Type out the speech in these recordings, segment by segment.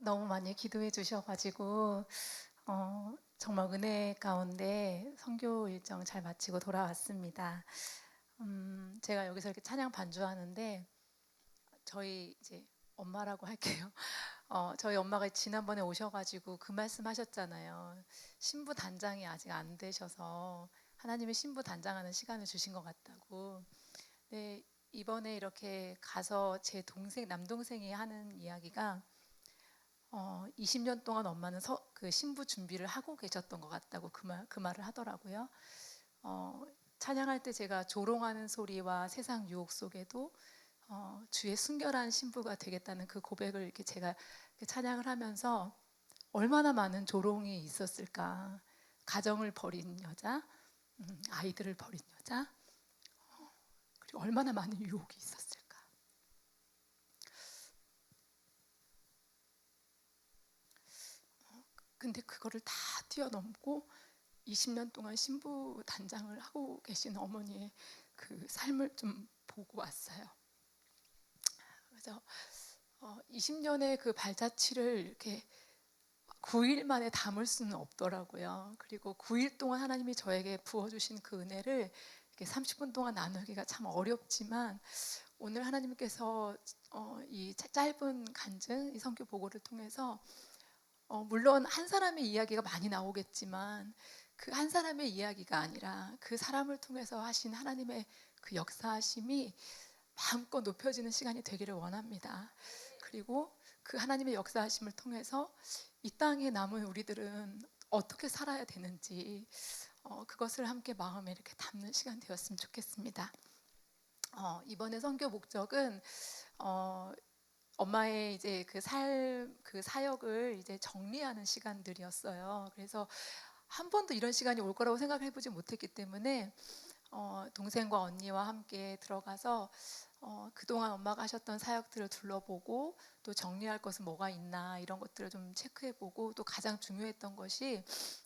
너무 많이 기도해 주셔가지고 정말 은혜 가운데 선교 일정 잘 마치고 돌아왔습니다. 제가 여기서 이렇게 찬양 반주하는데 저희 이제 엄마라고 할게요. 저희 엄마가 지난번에 오셔가지고 그 말씀하셨잖아요. 신부 단장이 아직 안 되셔서 하나님의 신부 단장하는 시간을 주신 것 같다고. 네, 이번에 이렇게 가서 제 동생 남동생이 하는 이야기가 20년 동안 엄마는 그 신부 준비를 하고 계셨던 것 같다고 그 말을 하더라고요. 찬양할 때 제가 조롱하는 소리와 세상 유혹 속에도 주의 순결한 신부가 되겠다는 그 고백을 이렇게 제가 찬양을 하면서 얼마나 많은 조롱이 있었을까. 가정을 버린 여자, 아이들을 버린 여자, 그리고 얼마나 많은 유혹이 있었을까. 근데 그거를 다 뛰어넘고 20년 동안 신부 단장을 하고 계신 어머니의 그 삶을 좀 보고 왔어요. 그래서 20년의 그 발자취를 이렇게 9일 만에 담을 수는 없더라고요. 그리고 9일 동안 하나님이 저에게 부어주신 그 은혜를 이렇게 30분 동안 나누기가 참 어렵지만 오늘 하나님께서 이 짧은 간증, 이 선교 보고를 통해서 물론 한 사람의 이야기가 많이 나오겠지만 그 한 사람의 이야기가 아니라 그 사람을 통해서 하신 하나님의 그 역사하심이 마음껏 높여지는 시간이 되기를 원합니다. 그리고 그 하나님의 역사하심을 통해서 이 땅에 남은 우리들은 어떻게 살아야 되는지 그것을 함께 마음에 이렇게 담는 시간 되었으면 좋겠습니다. 이번에 선교 목적은 엄마의 이제 그 사역을 이제 정리하는 시간들이었어요. 그래서 한 번도 이런 시간이 올 거라고 생각해 보지 못했기 때문에 동생과 언니와 함께 들어가서 그동안 엄마가 하셨던 사역들을 둘러보고 또 정리할 것은 뭐가 있나 이런 것들을 좀 체크해보고 또 가장 중요했던 것이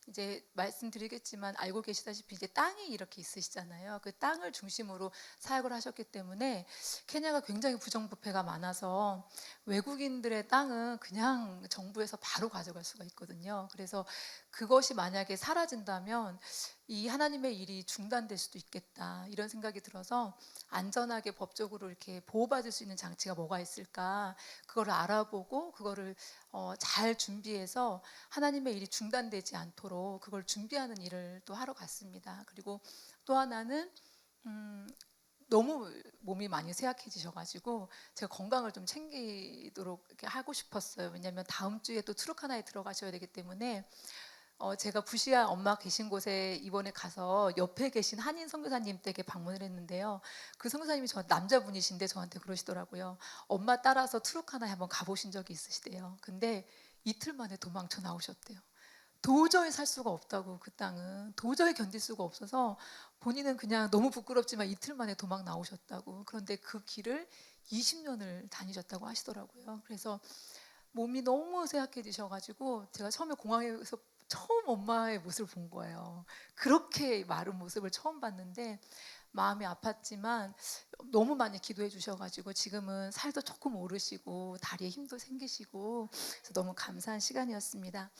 이제 말씀드리겠지만 알고 계시다시피 이제 땅이 이렇게 있으시잖아요. 그 땅을 중심으로 사역을 하셨기 때문에 케냐가 굉장히 부정부패가 많아서 외국인들의 땅은 그냥 정부에서 바로 가져갈 수가 있거든요. 그래서 그것이 만약에 사라진다면 이 하나님의 일이 중단될 수도 있겠다 이런 생각이 들어서 안전하게 법적으로 이렇게 보호받을 수 있는 장치가 뭐가 있을까 그거를 알아보고 그거를 잘 준비해서 하나님의 일이 중단되지 않도록 그걸 준비하는 일을 또 하러 갔습니다. 그리고 또 하나는 너무 몸이 많이 쇠약해지셔가지고 제가 건강을 좀 챙기도록 이렇게 하고 싶었어요. 왜냐하면 다음 주에 또 트루카나에 들어가셔야 되기 때문에 제가 부시아 엄마 계신 곳에 이번에 가서 옆에 계신 한인 선교사님 댁에 방문을 했는데요. 그 선교사님이 남자분이신데 저한테 그러시더라고요. 엄마 따라서 트루카나에 한번 가보신 적이 있으시대요. 근데 이틀 만에 도망쳐 나오셨대요. 도저히 살 수가 없다고 그 땅은 도저히 견딜 수가 없어서 본인은 그냥 너무 부끄럽지만 이틀 만에 도망 나오셨다고. 그런데 그 길을 20년을 다니셨다고 하시더라고요. 그래서 몸이 너무 쇠약해지셔가지고 제가 처음에 공항에서 처음 엄마의 모습을 본 거예요. 그렇게 마른 모습을 처음 봤는데 마음이 아팠지만 너무 많이 기도해 주셔가지고 지금은 살도 조금 오르시고 다리에 힘도 생기시고 그래서 너무 감사한 시간이었습니다.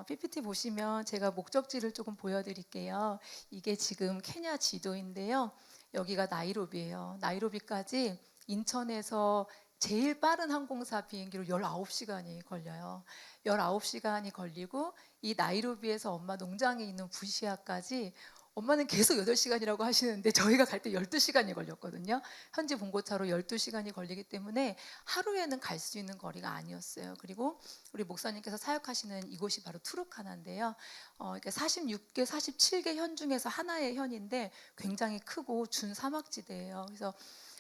PPT 보시면 제가 목적지를 조금 보여드릴게요. 이게 지금 케냐 지도인데요. 여기가 나이로비예요. 나이로비까지 인천에서 제일 빠른 항공사 비행기로 19시간이 걸려요. 19시간이 걸리고 이 나이로비에서 엄마 농장에 있는 부시아까지 엄마는 계속 8시간이라고 하시는데 저희가 갈 때 12시간이 걸렸거든요. 현지 본고차로 12시간이 걸리기 때문에 하루에는 갈 수 있는 거리가 아니었어요. 그리고 우리 목사님께서 사역하시는 이곳이 바로 투르카나인데요. 46개, 47개 현 중에서 하나의 현인데 굉장히 크고 준사막지대예요. 그래서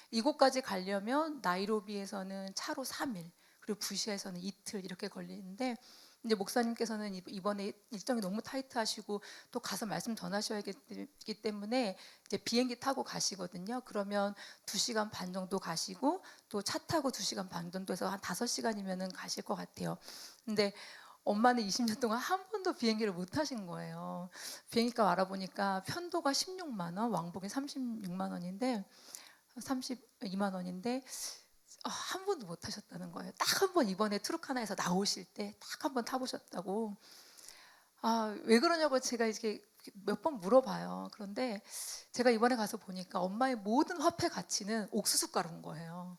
이곳까지 가려면 나이로비에서는 차로 3일, 그리고 부시아에서는 이틀 이렇게 걸리는데 이제 목사님께서는 이번에 일정이 너무 타이트하시고 또 가서 말씀 전하셔야겠기 때문에 이제 비행기 타고 가시거든요. 그러면 2시간 반 정도 가시고 또 차 타고 2시간 반 정도 해서 한 5시간이면은 가실 것 같아요. 근데 엄마는 20년 동안 한 번도 비행기를 못 타신 거예요. 비행기값 알아보니까 편도가 16만 원, 왕복이 36만 원인데 32만 원인데 한 번도 못 타셨다는 거예요. 딱 한 번 이번에 트루카나에서 나오실 때 딱 한 번 타보셨다고. 왜 그러냐고 제가 이렇게 몇 번 물어봐요. 그런데 제가 이번에 가서 보니까 엄마의 모든 화폐 가치는 옥수수 가루인 거예요.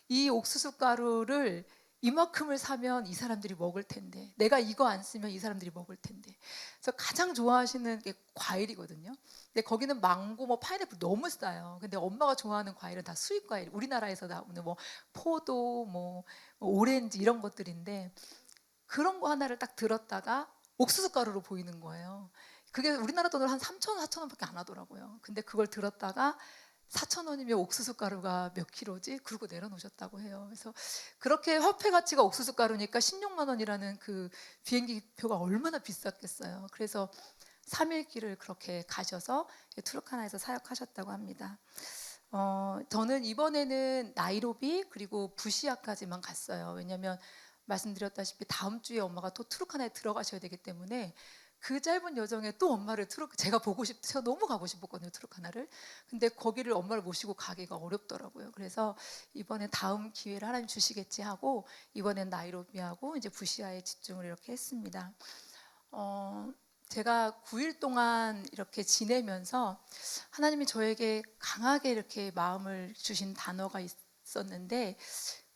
이 옥수수 가루를 이만큼을 사면 이 사람들이 먹을 텐데, 내가 이거 안 쓰면 이 사람들이 먹을 텐데. 그래서 가장 좋아하시는 게 과일이거든요. 근데 거기는 망고, 뭐 파인애플 너무 싸요. 근데 엄마가 좋아하는 과일은 다 수입 과일, 우리나라에서 나오는 뭐 포도, 뭐 오렌지 이런 것들인데, 그런 거 하나를 딱 들었다가 옥수수 가루로 보이는 거예요. 그게 우리나라 돈으로 한 3천 원, 4천 원밖에 안 하더라고요. 근데 그걸 들었다가 4천 원이면 옥수수 가루가 몇 킬로지? 그러고 내려놓으셨다고 해요. 그래서 그렇게 화폐 가치가 옥수수 가루니까 16만 원이라는 그 비행기 표가 얼마나 비쌌겠어요. 그래서 3일 길을 그렇게 가셔서 투르카나에서 사역하셨다고 합니다. 저는 이번에는 나이로비 그리고 부시아까지만 갔어요. 왜냐하면 말씀드렸다시피 다음 주에 엄마가 또 투르카나에 들어가셔야 되기 때문에 그 짧은 여정에 또 엄마를 제가 제가 너무 가고 싶었거든요, 투르카나를. 근데 거기를 엄마를 모시고 가기가 어렵더라고요. 그래서 이번에 다음 기회를 하나님 주시겠지 하고 이번엔 나이로비하고 이제 부시아에 집중을 이렇게 했습니다. 제가 9일 동안 이렇게 지내면서 하나님이 저에게 강하게 이렇게 마음을 주신 단어가 있었는데,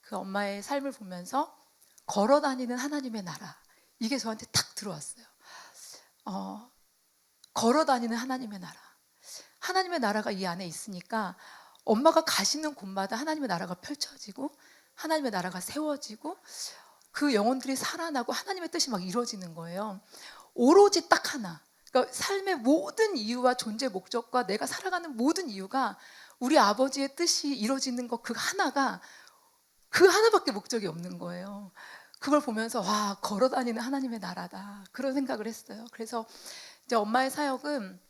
그 엄마의 삶을 보면서 걸어 다니는 하나님의 나라, 이게 저한테 탁 들어왔어요. 걸어 다니는 하나님의 나라. 하나님의 나라가 이 안에 있으니까 엄마가 가시는 곳마다 하나님의 나라가 펼쳐지고 하나님의 나라가 세워지고 그 영혼들이 살아나고 하나님의 뜻이 막 이루어지는 거예요. 오로지 딱 하나. 그러니까 삶의 모든 이유와 존재 목적과 내가 살아가는 모든 이유가 우리 아버지의 뜻이 이루어지는 것, 그 하나가 그 하나밖에 목적이 없는 거예요. 그걸 보면서 와, 걸어 다니는 하나님의 나라다, 그런 생각을 했어요. 그래서 이제 엄마의 사역은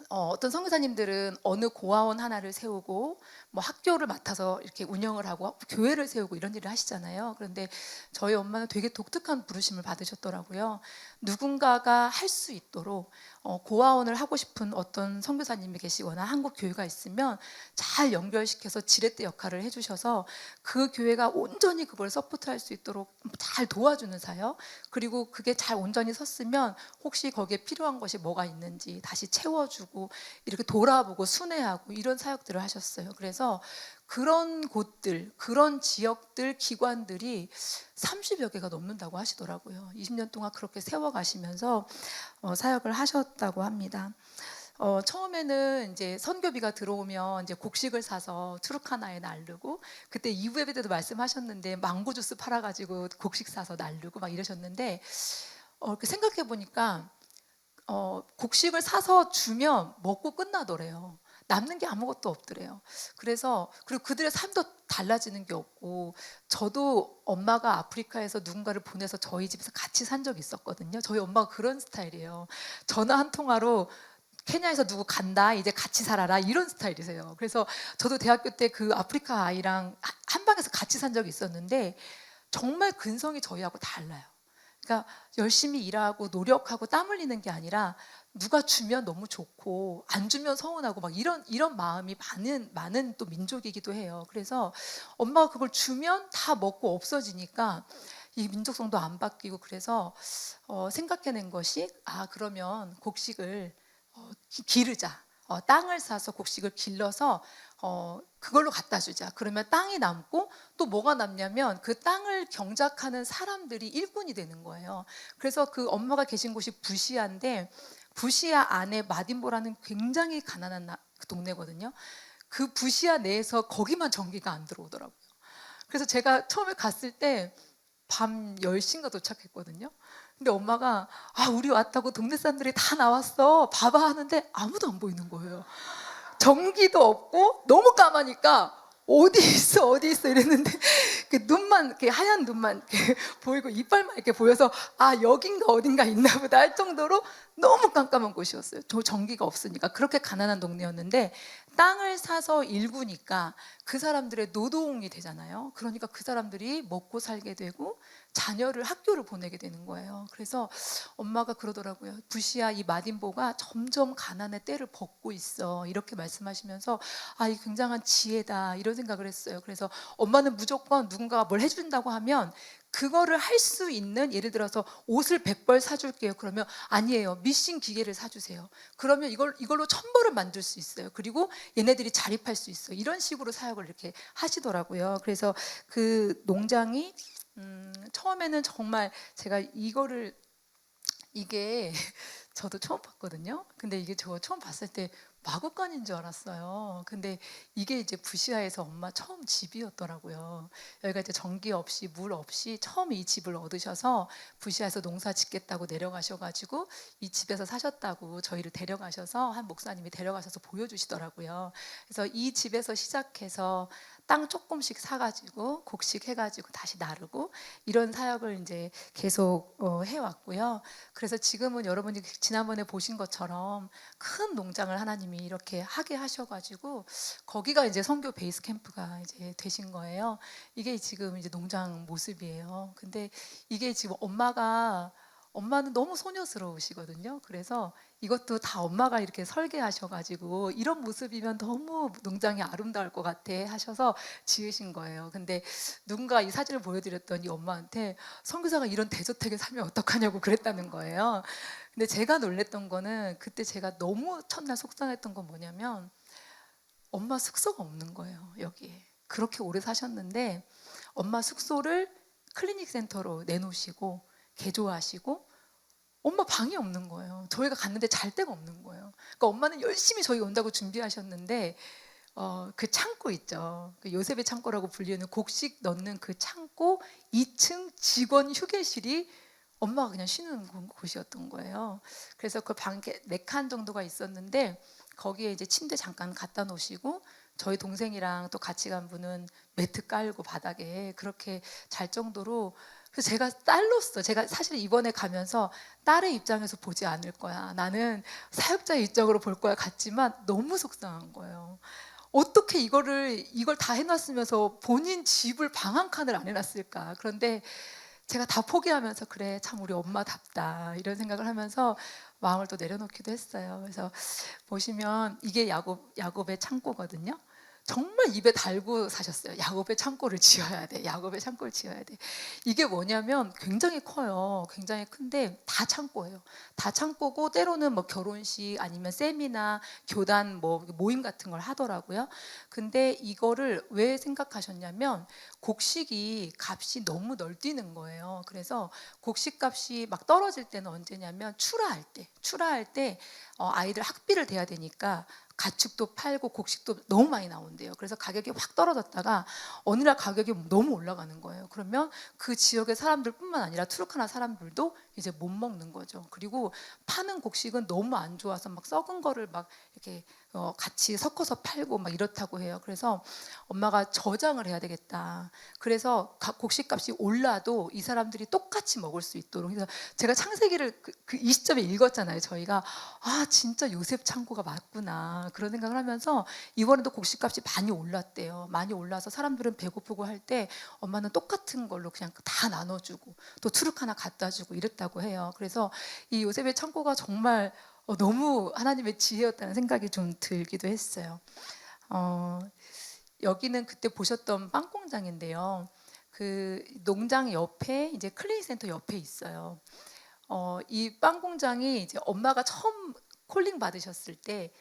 어떤 선교사님들은 어느 고아원 하나를 세우고 뭐 학교를 맡아서 이렇게 운영을 하고 교회를 세우고 이런 일을 하시잖아요. 그런데 저희 엄마는 되게 독특한 부르심을 받으셨더라고요. 누군가가 할 수 있도록 고아원을 하고 싶은 어떤 선교사님이 계시거나 한국 교회가 있으면 잘 연결시켜서 지렛대 역할을 해주셔서 그 교회가 온전히 그걸 서포트할 수 있도록 잘 도와주는 사역, 그리고 그게 잘 온전히 섰으면 혹시 거기에 필요한 것이 뭐가 있는지 다시 채워주고 이렇게 돌아보고 순회하고 이런 사역들을 하셨어요. 그래서 그런 곳들, 그런 지역들, 기관들이 30여 개가 넘는다고 하시더라고요. 20년 동안 그렇게 세워가시면서 사역을 하셨다고 합니다. 처음에는 이제 선교비가 들어오면 이제 곡식을 사서 투르카나에 나르고, 그때 이브예배 때도 말씀하셨는데 망고 주스 팔아가지고 곡식 사서 나르고 막 이러셨는데, 이렇게 생각해 보니까 곡식을 사서 주면 먹고 끝나더래요. 남는 게 아무것도 없더래요. 그래서 그리고 그들의 삶도 달라지는 게 없고, 저도 엄마가 아프리카에서 누군가를 보내서 저희 집에서 같이 산 적이 있었거든요. 저희 엄마가 그런 스타일이에요. 전화 한 통화로 케냐에서 누구 간다, 이제 같이 살아라, 이런 스타일이세요. 그래서 저도 대학교 때 그 아프리카 아이랑 한 방에서 같이 산 적이 있었는데 정말 근성이 저희하고 달라요. 그러니까 열심히 일하고 노력하고 땀 흘리는 게 아니라 누가 주면 너무 좋고 안 주면 서운하고 막 이런 마음이 많은 또 민족이기도 해요. 그래서 엄마가 그걸 주면 다 먹고 없어지니까 이 민족성도 안 바뀌고, 그래서 생각해낸 것이 그러면 곡식을 기르자. 땅을 사서 곡식을 길러서 그걸로 갖다 주자. 그러면 땅이 남고 또 뭐가 남냐면 그 땅을 경작하는 사람들이 일꾼이 되는 거예요. 그래서 그 엄마가 계신 곳이 부시아인데, 부시아 안에 마딘보라는 굉장히 가난한 동네거든요. 그 부시아 내에서 거기만 전기가 안 들어오더라고요. 그래서 제가 처음에 갔을 때 밤 10시인가 도착했거든요. 근데 엄마가 우리 왔다고 동네 사람들이 다 나왔어, 봐봐 하는데 아무도 안 보이는 거예요. 전기도 없고 너무 까마니까 어디 있어 어디 있어 이랬는데 눈만 이렇게 하얀 눈만 이렇게 보이고 이빨만 이렇게 보여서 여긴가 어딘가 있나 보다 할 정도로 너무 깜깜한 곳이었어요. 저 전기가 없으니까. 그렇게 가난한 동네였는데 땅을 사서 일구니까 그 사람들의 노동이 되잖아요. 그러니까 그 사람들이 먹고 살게 되고 자녀를 학교를 보내게 되는 거예요. 그래서 엄마가 그러더라고요. 부시야, 이 마딘보가 점점 가난의 때를 벗고 있어. 이렇게 말씀하시면서 아, 이 굉장한 지혜다 이런 생각을 했어요. 그래서 엄마는 무조건 누군가가 뭘 해준다고 하면 그거를 할 수 있는, 예를 들어서 옷을 100벌 사줄게요. 그러면 아니에요. 미싱 기계를 사주세요. 그러면 이걸로 1000벌을 만들 수 있어요. 그리고 얘네들이 자립할 수 있어요. 이런 식으로 사역을 이렇게 하시더라고요. 그래서 그 농장이 처음에는 정말 제가 이게 저도 처음 봤거든요. 근데 이게 저 처음 봤을 때 마구간인 줄 알았어요. 근데 이게 이제 부시아에서 엄마 처음 집이었더라고요. 여기가 이제 전기 없이 물 없이 처음 이 집을 얻으셔서 부시아에서 농사 짓겠다고 내려가셔가지고 이 집에서 사셨다고 저희를 데려가셔서 한 목사님이 데려가셔서 보여주시더라고요. 그래서 이 집에서 시작해서 땅 조금씩 사가지고 곡식 해가지고 다시 나르고 이런 사역을 이제 계속 해왔고요. 그래서 지금은 여러분이 지난번에 보신 것처럼 큰 농장을 하나님이 이렇게 하게 하셔가지고 거기가 이제 선교 베이스 캠프가 이제 되신 거예요. 이게 지금 이제 농장 모습이에요. 근데 이게 지금 엄마는 너무 소녀스러우시거든요. 그래서 이것도 다 엄마가 이렇게 설계하셔가지고 이런 모습이면 너무 농장이 아름다울 것 같아 하셔서 지으신 거예요. 근데 누군가 이 사진을 보여드렸더니 엄마한테 선교사가 이런 대저택에 살면 어떡하냐고 그랬다는 거예요. 근데 제가 놀랬던 거는 그때 제가 너무 첫날 속상했던 건 뭐냐면 엄마 숙소가 없는 거예요. 여기에 그렇게 오래 사셨는데 엄마 숙소를 클리닉 센터로 내놓으시고 개조하시고 엄마 방이 없는 거예요. 저희가 갔는데 잘 데가 없는 거예요. 그러니까 엄마는 열심히 저희 온다고 준비하셨는데 그 창고 있죠. 그 요셉의 창고라고 불리는 곡식 넣는 그 창고 2층 직원 휴게실이 엄마가 그냥 쉬는 곳이었던 거예요. 그래서 그 방 4칸 정도가 있었는데 거기에 이제 침대 잠깐 갖다 놓으시고 저희 동생이랑 또 같이 간 분은 매트 깔고 바닥에 그렇게 잘 정도로. 그래서 제가 사실 이번에 가면서 딸의 입장에서 보지 않을 거야. 나는 사역자의 입장으로 볼 거야 같지만 너무 속상한 거예요. 어떻게 이걸 다 해놨으면서 본인 집을 방 한 칸을 안 해놨을까. 그런데 제가 다 포기하면서 그래 참 우리 엄마답다 이런 생각을 하면서 마음을 또 내려놓기도 했어요. 그래서 보시면 이게 야곱의 창고거든요. 정말 입에 달고 사셨어요. 야곱의 창고를 지어야 돼. 야곱의 창고를 지어야 돼. 이게 뭐냐면 굉장히 커요. 굉장히 큰데 다 창고예요. 다 창고고 때로는 뭐 결혼식 아니면 세미나 교단 뭐 모임 같은 걸 하더라고요. 근데 이거를 왜 생각하셨냐면 곡식이 값이 너무 널뛰는 거예요. 그래서 곡식 값이 막 떨어질 때는 언제냐면 출하할 때 아이들 학비를 대야 되니까 가축도 팔고 곡식도 너무 많이 나온대요. 그래서 가격이 확 떨어졌다가 어느 날 가격이 너무 올라가는 거예요. 그러면 그 지역의 사람들뿐만 아니라 투르카나 사람들도 이제 못 먹는 거죠. 그리고 파는 곡식은 너무 안 좋아서 막 썩은 거를 막 이렇게 같이 섞어서 팔고 막 이렇다고 해요. 그래서 엄마가 저장을 해야 되겠다. 그래서 곡식값이 올라도 이 사람들이 똑같이 먹을 수 있도록. 그래서 제가 창세기를 이 시점에 읽었잖아요. 저희가 아 진짜 요셉 창고가 맞구나 그런 생각을 하면서 이번에도 곡식값이 많이 올랐대요. 많이 올라서 사람들은 배고프고 할 때 엄마는 똑같은 걸로 그냥 다 나눠주고 또 투르 하나 갖다 주고 이랬다고 해요. 그래서 이 요셉의 창고가 정말 너무 하나님의 지혜였다는 생각이 좀 들기도 했어요. 여기는 그때 보셨던 빵 공장인데요. 그 농장 옆에 이제 클리닉 센터 옆에 있어요. 이 빵 공장이 이제 엄마가 처음 콜링 받으셨을 때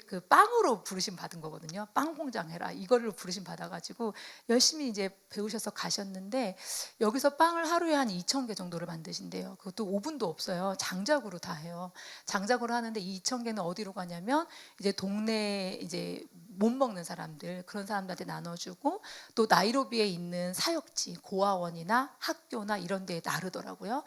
그 빵으로 부르심 받은 거거든요. 빵 공장 해라 이걸로 부르심 받아가지고 열심히 이제 배우셔서 가셨는데 여기서 빵을 하루에 한 2,000개 정도를 만드신대요. 그것도 오븐도 없어요. 장작으로 다 해요. 장작으로 하는데 2,000개는 어디로 가냐면 이제 동네 이제 못 먹는 사람들 그런 사람들한테 나눠주고 또 나이로비에 있는 사역지 고아원이나 학교나 이런 데에 나르더라고요.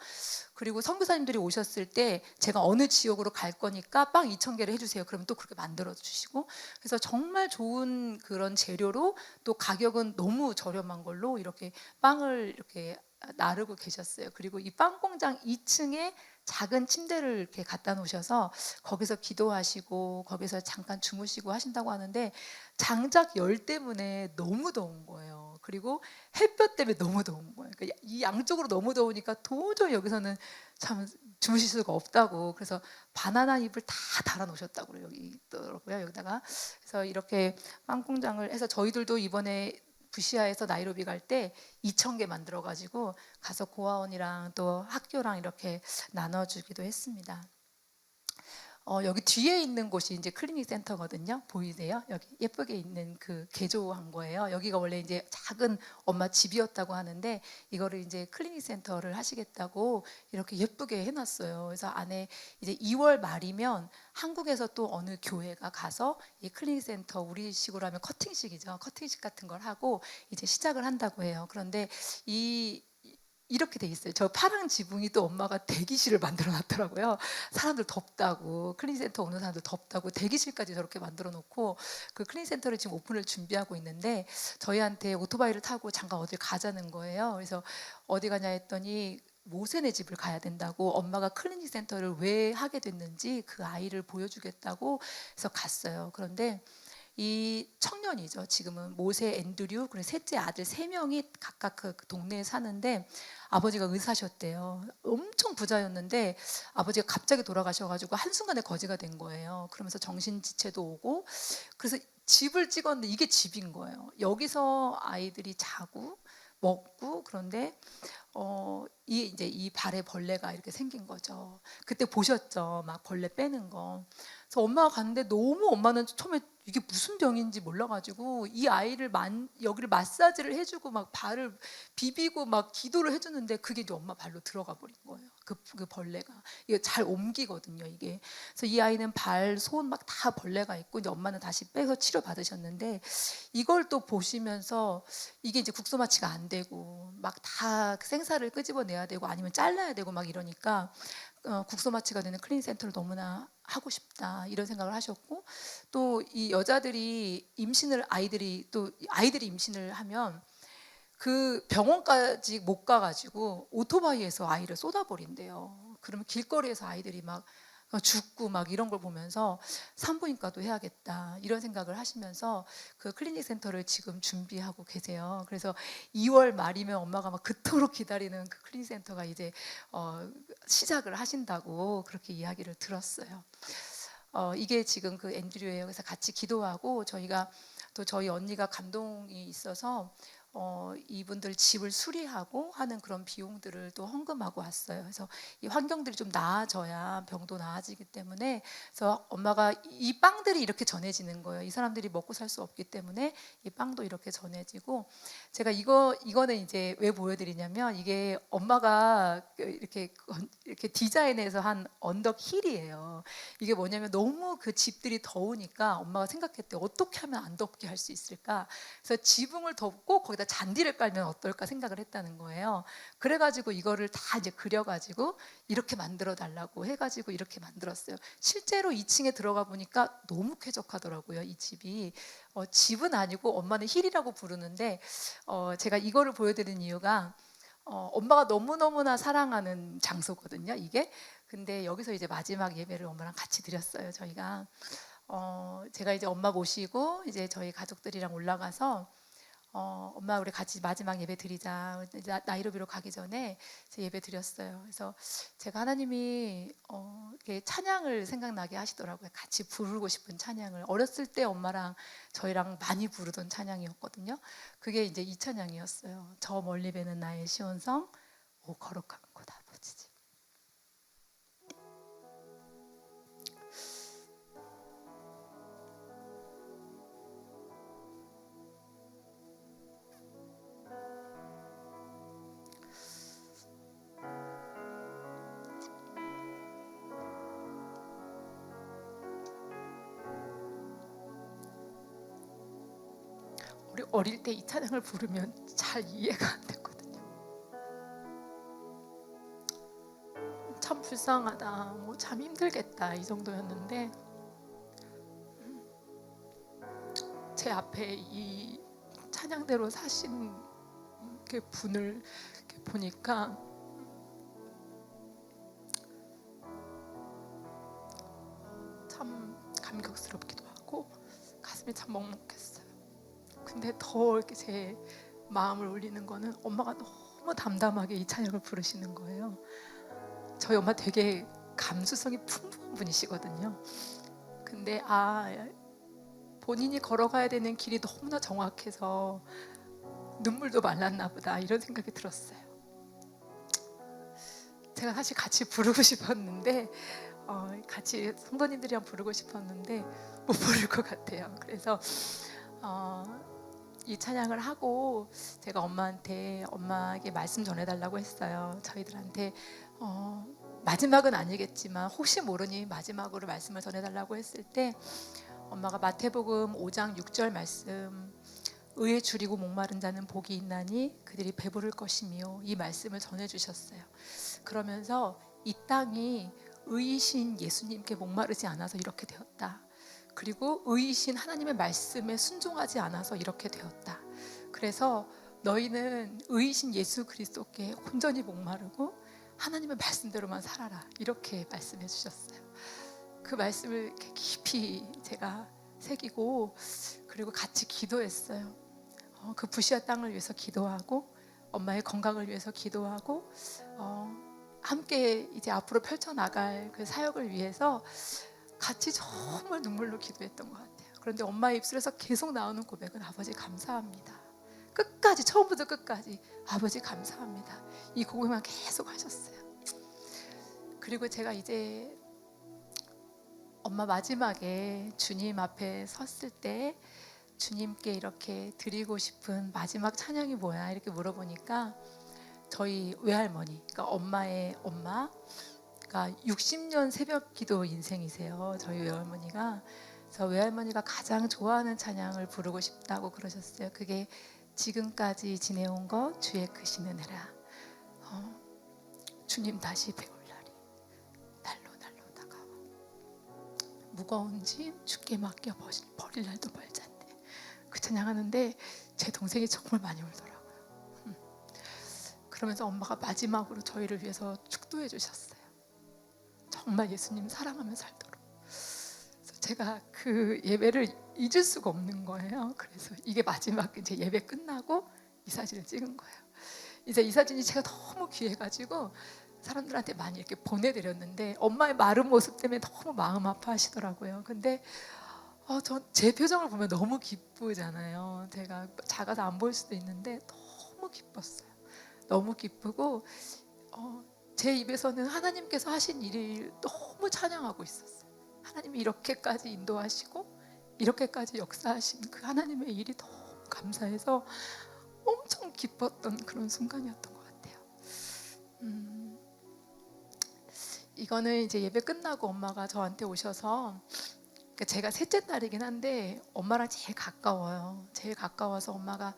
그리고 선교사님들이 오셨을 때 제가 어느 지역으로 갈 거니까 빵 2,000개를 해주세요. 그러면 또 그렇게 만들어 주시고 그래서 정말 좋은 그런 재료로 또 가격은 너무 저렴한 걸로 이렇게 빵을 이렇게 나르고 계셨어요. 그리고 이 빵 공장 2층에 작은 침대를 이렇게 갖다 놓으셔서 거기서 기도하시고 거기서 잠깐 주무시고 하신다고 하는데, 장작 열 때문에 너무 더운 거예요. 그리고 햇볕 때문에 너무 더운 거예요. 그러니까 이 양쪽으로 너무 더우니까 도저히 여기서는 참 주무실 수가 없다고, 그래서 바나나 잎을 다 달아 놓으셨다고 그래요. 여기 있더라고요, 여기다가. 그래서 이렇게 빵 공장을 해서 저희들도 이번에 부시아에서 나이로비 갈 때 2,000개 만들어 가지고 가서 고아원이랑 또 학교랑 이렇게 나눠주기도 했습니다. 여기 뒤에 있는 곳이 이제 클리닉 센터거든요. 보이세요? 여기 예쁘게 있는 그 개조한 거예요. 여기가 원래 이제 작은 엄마 집이었다고 하는데 이거를 이제 클리닉 센터를 하시겠다고 이렇게 예쁘게 해놨어요. 그래서 안에 이제 2월 말이면 한국에서 또 어느 교회가 가서 이 클리닉 센터, 우리식으로 하면 커팅식이죠. 커팅식 같은 걸 하고 이제 시작을 한다고 해요. 그런데 이 이렇게 돼 있어요. 저 파랑 지붕이 또 엄마가 대기실을 만들어 놨더라고요. 사람들 덥다고, 클린센터 오는 사람들 덥다고 대기실까지 저렇게 만들어 놓고 그 클린센터를 지금 오픈을 준비하고 있는데 저희한테 오토바이를 타고 잠깐 어딜 가자는 거예요. 그래서 어디 가냐 했더니 모세네 집을 가야 된다고, 엄마가 클리닉 센터를 왜 하게 됐는지 그 아이를 보여주겠다고 해서 갔어요. 그런데 이 청년이죠. 지금은 모세, 앤드류, 그리고 셋째 아들 3명이 각각 그 동네에 사는데 아버지가 의사셨대요. 엄청 부자였는데 아버지가 갑자기 돌아가셔가지고 한순간에 거지가 된 거예요. 그러면서 정신지체도 오고, 그래서 집을 찍었는데 이게 집인 거예요. 여기서 아이들이 자고 먹고, 그런데 이 이제 이 발에 벌레가 이렇게 생긴 거죠. 그때 보셨죠? 막 벌레 빼는 거. 그래서 엄마가 갔는데 너무 엄마는 처음에 이게 무슨 병인지 몰라가지고 이 아이를 여기를 마사지를 해주고 막 발을 비비고 막 기도를 해주는데 그게 이제 엄마 발로 들어가 버린 거예요. 그 벌레가 이게 잘 옮기거든요, 이게. 그래서 이 아이는 발, 손 막 다 벌레가 있고 이제 엄마는 다시 빼서 치료 받으셨는데 이걸 또 보시면서 이게 이제 국소 마취가 안 되고 막 다 생사를 끄집어내야 되고 아니면 잘라야 되고 막 이러니까 국소 마취가 되는 클린 센터를 너무나 하고 싶다 이런 생각을 하셨고, 또 이 여자들이 아이들이 임신을 하면 그 병원까지 못 가가지고 오토바이에서 아이를 쏟아버린대요. 그러면 길거리에서 아이들이 막 죽고 막 이런 걸 보면서 산부인과도 해야겠다 이런 생각을 하시면서 그 클리닉 센터를 지금 준비하고 계세요. 그래서 2월 말이면 엄마가 막 그토록 기다리는 그 클리닉 센터가 이제 시작을 하신다고 그렇게 이야기를 들었어요. 이게 지금 그 앤드류예요. 그래서 같이 기도하고 저희가 또 저희 언니가 감동이 있어서 이분들 집을 수리하고 하는 그런 비용들을 또 헌금하고 왔어요. 그래서 이 환경들이 좀 나아져야 병도 나아지기 때문에, 그래서 엄마가 이 빵들이 이렇게 전해지는 거예요. 이 사람들이 먹고 살 수 없기 때문에 이 빵도 이렇게 전해지고, 제가 이거는 이제 왜 보여드리냐면 이게 엄마가 이렇게 디자인해서 한 언덕 힐이에요. 이게 뭐냐면 너무 그 집들이 더우니까 엄마가 생각했대, 어떻게 하면 안 덥게 할 수 있을까. 그래서 지붕을 덮고 거기다 잔디를 깔면 어떨까 생각을 했다는 거예요. 그래가지고 이거를 다 이제 그려가지고 이렇게 만들어 달라고 해가지고 이렇게 만들었어요. 실제로 2층에 들어가 보니까 너무 쾌적하더라고요, 이 집이. 집은 아니고 엄마는 힐이라고 부르는데 제가 이거를 보여드린 이유가 엄마가 너무너무나 사랑하는 장소거든요, 이게. 근데 여기서 이제 마지막 예배를 엄마랑 같이 드렸어요, 저희가. 제가 이제 엄마 모시고 이제 저희 가족들이랑 올라가서 엄마 우리 같이 마지막 예배 드리자. 나이로비로 가기 전에 예배 드렸어요. 그래서 제가 하나님이 이렇게 찬양을 생각나게 하시더라고요. 같이 부르고 싶은 찬양을. 어렸을 때 엄마랑 저희랑 많이 부르던 찬양이었거든요. 그게 이제 이 찬양이었어요. 저 멀리 배는 나의 시온성, 오 거룩한 곳 아버지 집. 우리 어릴 때 이 찬양을 부르면 잘 이해가 안 됐거든요. 참 불쌍하다, 뭐 참 힘들겠다 이 정도였는데 제 앞에 이 찬양대로 사신 그 분을 이렇게 보니까 참 감격스럽기도 하고 가슴이 참 먹먹했어요. 근데 더 이렇게 제 마음을 울리는 거는 엄마가 너무 담담하게 이 찬양을 부르시는 거예요. 저희 엄마 되게 감수성이 풍부한 분이시거든요. 근데 본인이 걸어가야 되는 길이 너무나 정확해서 눈물도 말랐나 보다 이런 생각이 들었어요. 제가 사실 같이 부르고 싶었는데 같이 성도님들이랑 부르고 싶었는데 못 부를 것 같아요. 그래서 이 찬양을 하고 제가 엄마에게 말씀 전해달라고 했어요. 저희들한테 마지막은 아니겠지만 혹시 모르니 마지막으로 말씀을 전해달라고 했을 때 엄마가 마태복음 5장 6절 말씀, 의에 줄이고 목마른 자는 복이 있나니 그들이 배부를 것이며, 이 말씀을 전해주셨어요. 그러면서 이 땅이 의이신 예수님께 목마르지 않아서 이렇게 되었다. 그리고 의이신 하나님의 말씀에 순종하지 않아서 이렇게 되었다. 그래서 너희는 의이신 예수 그리스도께 온전히 목마르고 하나님의 말씀대로만 살아라, 이렇게 말씀해 주셨어요. 그 말씀을 이렇게 깊이 제가 새기고 그리고 같이 기도했어요. 그 부시아 땅을 위해서 기도하고 엄마의 건강을 위해서 기도하고 함께 이제 앞으로 펼쳐나갈 그 사역을 위해서 같이 정말 눈물로 기도했던 것 같아요. 그런데 엄마의 입술에서 계속 나오는 고백은 아버지 감사합니다. 끝까지, 처음부터 끝까지 아버지 감사합니다, 이 고백만 계속 하셨어요. 그리고 제가 이제 엄마 마지막에 주님 앞에 섰을 때 주님께 이렇게 드리고 싶은 마지막 찬양이 뭐야 이렇게 물어보니까 저희 외할머니, 그러니까 엄마의 엄마가 60년 새벽 기도 인생이세요. 저희 외할머니가. 그래서 외할머니가 가장 좋아하는 찬양을 부르고 싶다고 그러셨어요. 그게 지금까지 지내온 것 주의 크신 은혜라. 주님 다시 배울 날이 날로 다가와. 무거운 짐 주께 맡겨 버릴 날도 멀잖대. 그 찬양하는데 제 동생이 정말 많이 울더라고요. 그러면서 엄마가 마지막으로 저희를 위해서 축도해 주셨어요. 정말 예수님 사랑하며 살도록. 그래서 제가 그 예배를 잊을 수가 없는 거예요. 그래서 이게 마지막 이제 예배 끝나고 이 사진을 찍은 거예요. 이제 이 사진이 제가 너무 귀해가지고 사람들한테 많이 이렇게 보내드렸는데 엄마의 마른 모습 때문에 너무 마음 아파하시더라고요. 근데 제 표정을 보면 너무 기쁘잖아요. 제가 작아서 안 보일 수도 있는데 너무 기뻤어요. 너무 기쁘고 제 입에서는 하나님께서 하신 일을 너무 찬양하고 있었어요. 하나님이 이렇게까지 인도하시고 이렇게까지 역사하신 그 하나님의 일이 너무 감사해서 엄청 기뻤던 그런 순간이었던 것 같아요. 이거는 이제 예배 끝나고 엄마가 저한테 오셔서, 그러니까 제가 셋째 딸이긴 한데 엄마랑 제일 가까워요. 제일 가까워서 엄마가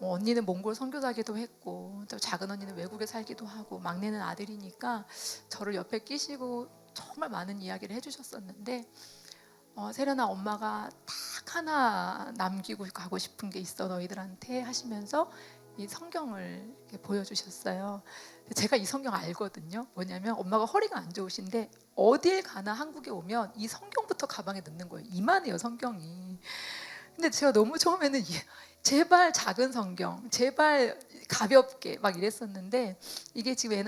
언니는 몽골 선교사기도 했고 또 작은 언니는 외국에 살기도 하고 막내는 아들이니까 저를 옆에 끼시고 정말 많은 이야기를 해주셨었는데 세련아, 엄마가 딱 하나 남기고 가고 싶은 게 있어 너희들한테 하시면서 이 성경을 이렇게 보여주셨어요. 제가 이 성경 알거든요. 뭐냐면 엄마가 허리가 안 좋으신데 어딜 가나 한국에 오면 이 성경부터 가방에 넣는 거예요. 이만해요 성경이. 근데 제가 너무 처음에는 제발 작은 성경, 제발 가볍게 막 이랬었는데 이게 지금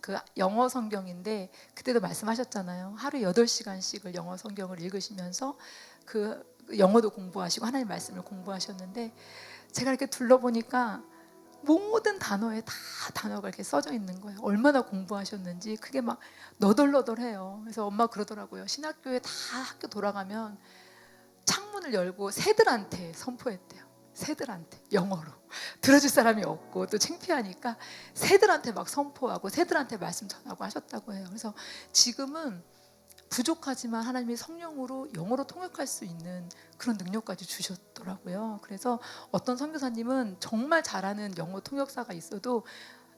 그 영어 성경인데 그때도 말씀하셨잖아요. 하루 8시간씩을 영어 성경을 읽으시면서 그 영어도 공부하시고 하나님 말씀을 공부하셨는데 제가 이렇게 둘러보니까 모든 단어에 다 단어가 이렇게 써져 있는 거예요. 얼마나 공부하셨는지 그게 막 너덜너덜해요. 그래서 엄마 그러더라고요. 신학교에 다 학교 돌아가면 창문을 열고 새들한테 선포했대요. 새들한테 영어로 들어줄 사람이 없고 또 창피하니까 새들한테 막 선포하고 새들한테 말씀 전하고 하셨다고 해요. 그래서 지금은 부족하지만 하나님이 성령으로 영어로 통역할 수 있는 그런 능력까지 주셨더라고요. 그래서 어떤 선교사님은 정말 잘하는 영어 통역사가 있어도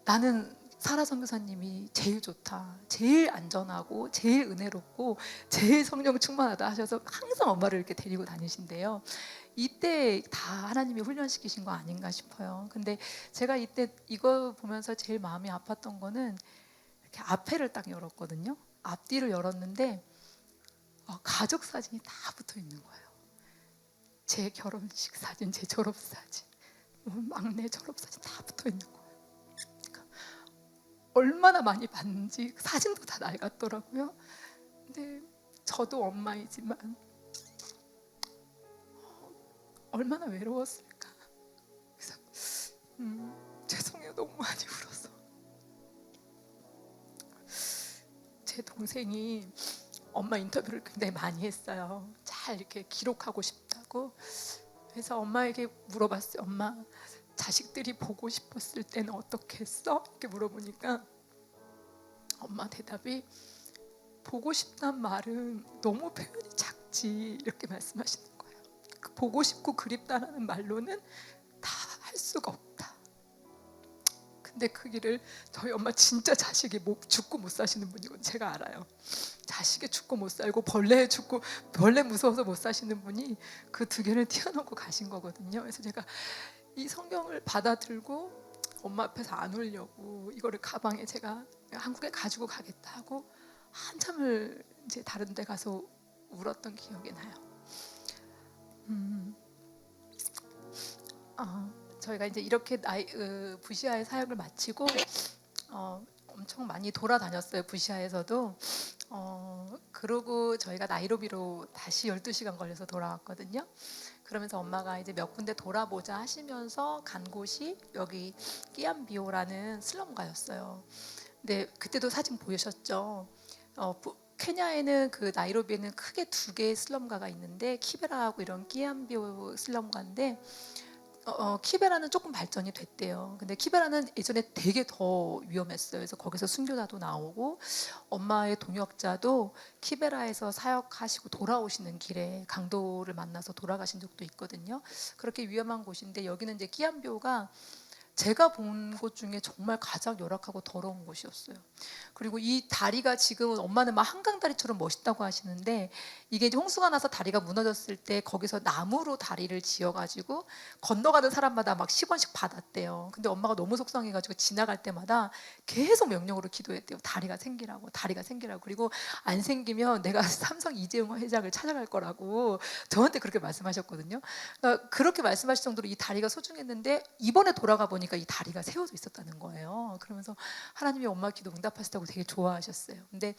나는 사라 선교사님이 제일 좋다, 제일 안전하고 제일 은혜롭고 제일 성령 충만하다 하셔서 항상 엄마를 이렇게 데리고 다니신대요. 이때 다 하나님이 훈련시키신 거 아닌가 싶어요. 근데 제가 이때 이거 보면서 제일 마음이 아팠던 거는 이렇게 앞에를 딱 열었거든요. 앞뒤를 열었는데 가족 사진이 다 붙어 있는 거예요. 제 결혼식 사진, 제 졸업 사진, 막내 졸업 사진 다 붙어 있는 거예요. 그러니까 얼마나 많이 봤는지 사진도 다 낡았더라고요. 근데 저도 엄마이지만 얼마나 외로웠을까. 그래서 죄송해요. 너무 많이 울어서. 제 동생이 엄마 인터뷰를 굉장히 많이 했어요. 잘 이렇게 기록하고 싶다고. 그래서 엄마에게 물어봤어요. 엄마, 자식들이 보고 싶었을 때는 어떻게 했어? 이렇게 물어보니까 엄마 대답이 보고 싶단 말은 너무 표현이 작지 이렇게 말씀하시는 거예요. 보고 싶고 그립다라는 말로는 다 할 수가 없다. 근데 그 길을 저희 엄마 진짜 자식이 죽고 못 사시는 분이건 제가 알아요. 자식이 죽고 못 살고 벌레 무서워서 못 사시는 분이 그 두 개를 띄워놓고 가신 거거든요. 그래서 제가 이 성경을 받아들고 엄마 앞에서 안 울려고 이거를 가방에 제가 한국에 가지고 가겠다 하고 한참을 이제 다른 데 가서 울었던 기억이 나요. 저희가 이제 이렇게 부시아의 사역을 마치고 엄청 많이 돌아다녔어요. 부시아에서도. 그러고 저희가 나이로비로 다시 12시간 걸려서 돌아왔거든요. 그러면서 엄마가 이제 몇 군데 돌아보자 하시면서 간 곳이 여기 끼암비오라는 슬럼가였어요. 근데 그때도 사진 보셨죠? 케냐에는 그 나이로비에는 크게 두 개의 슬럼가가 있는데 키베라하고 이런 끼암비오 슬럼가인데 키베라는 조금 발전이 됐대요. 근데 키베라는 예전에 되게 더 위험했어요. 그래서 거기서 순교자도 나오고 엄마의 동역자도 키베라에서 사역하시고 돌아오시는 길에 강도를 만나서 돌아가신 적도 있거든요. 그렇게 위험한 곳인데 여기는 이제 끼암비오가 제가 본 곳 중에 정말 가장 열악하고 더러운 곳이었어요. 그리고 이 다리가 지금은 엄마는 막 한강다리처럼 멋있다고 하시는데 이게 이제 홍수가 나서 다리가 무너졌을 때 거기서 나무로 다리를 지어가지고 건너가는 사람마다 막 10원씩 받았대요. 근데 엄마가 너무 속상해가지고 지나갈 때마다 계속 명령으로 기도했대요. 다리가 생기라고, 다리가 생기라고. 그리고 안 생기면 내가 삼성 이재용 회장을 찾아갈 거라고 저한테 그렇게 말씀하셨거든요. 그러니까 그렇게 말씀하실 정도로 이 다리가 소중했는데 이번에 돌아가 보니까 이 다리가 세워져 있었다는 거예요. 그러면서 하나님이 엄마 기도 응답하셨다고 되게 좋아하셨어요. 근데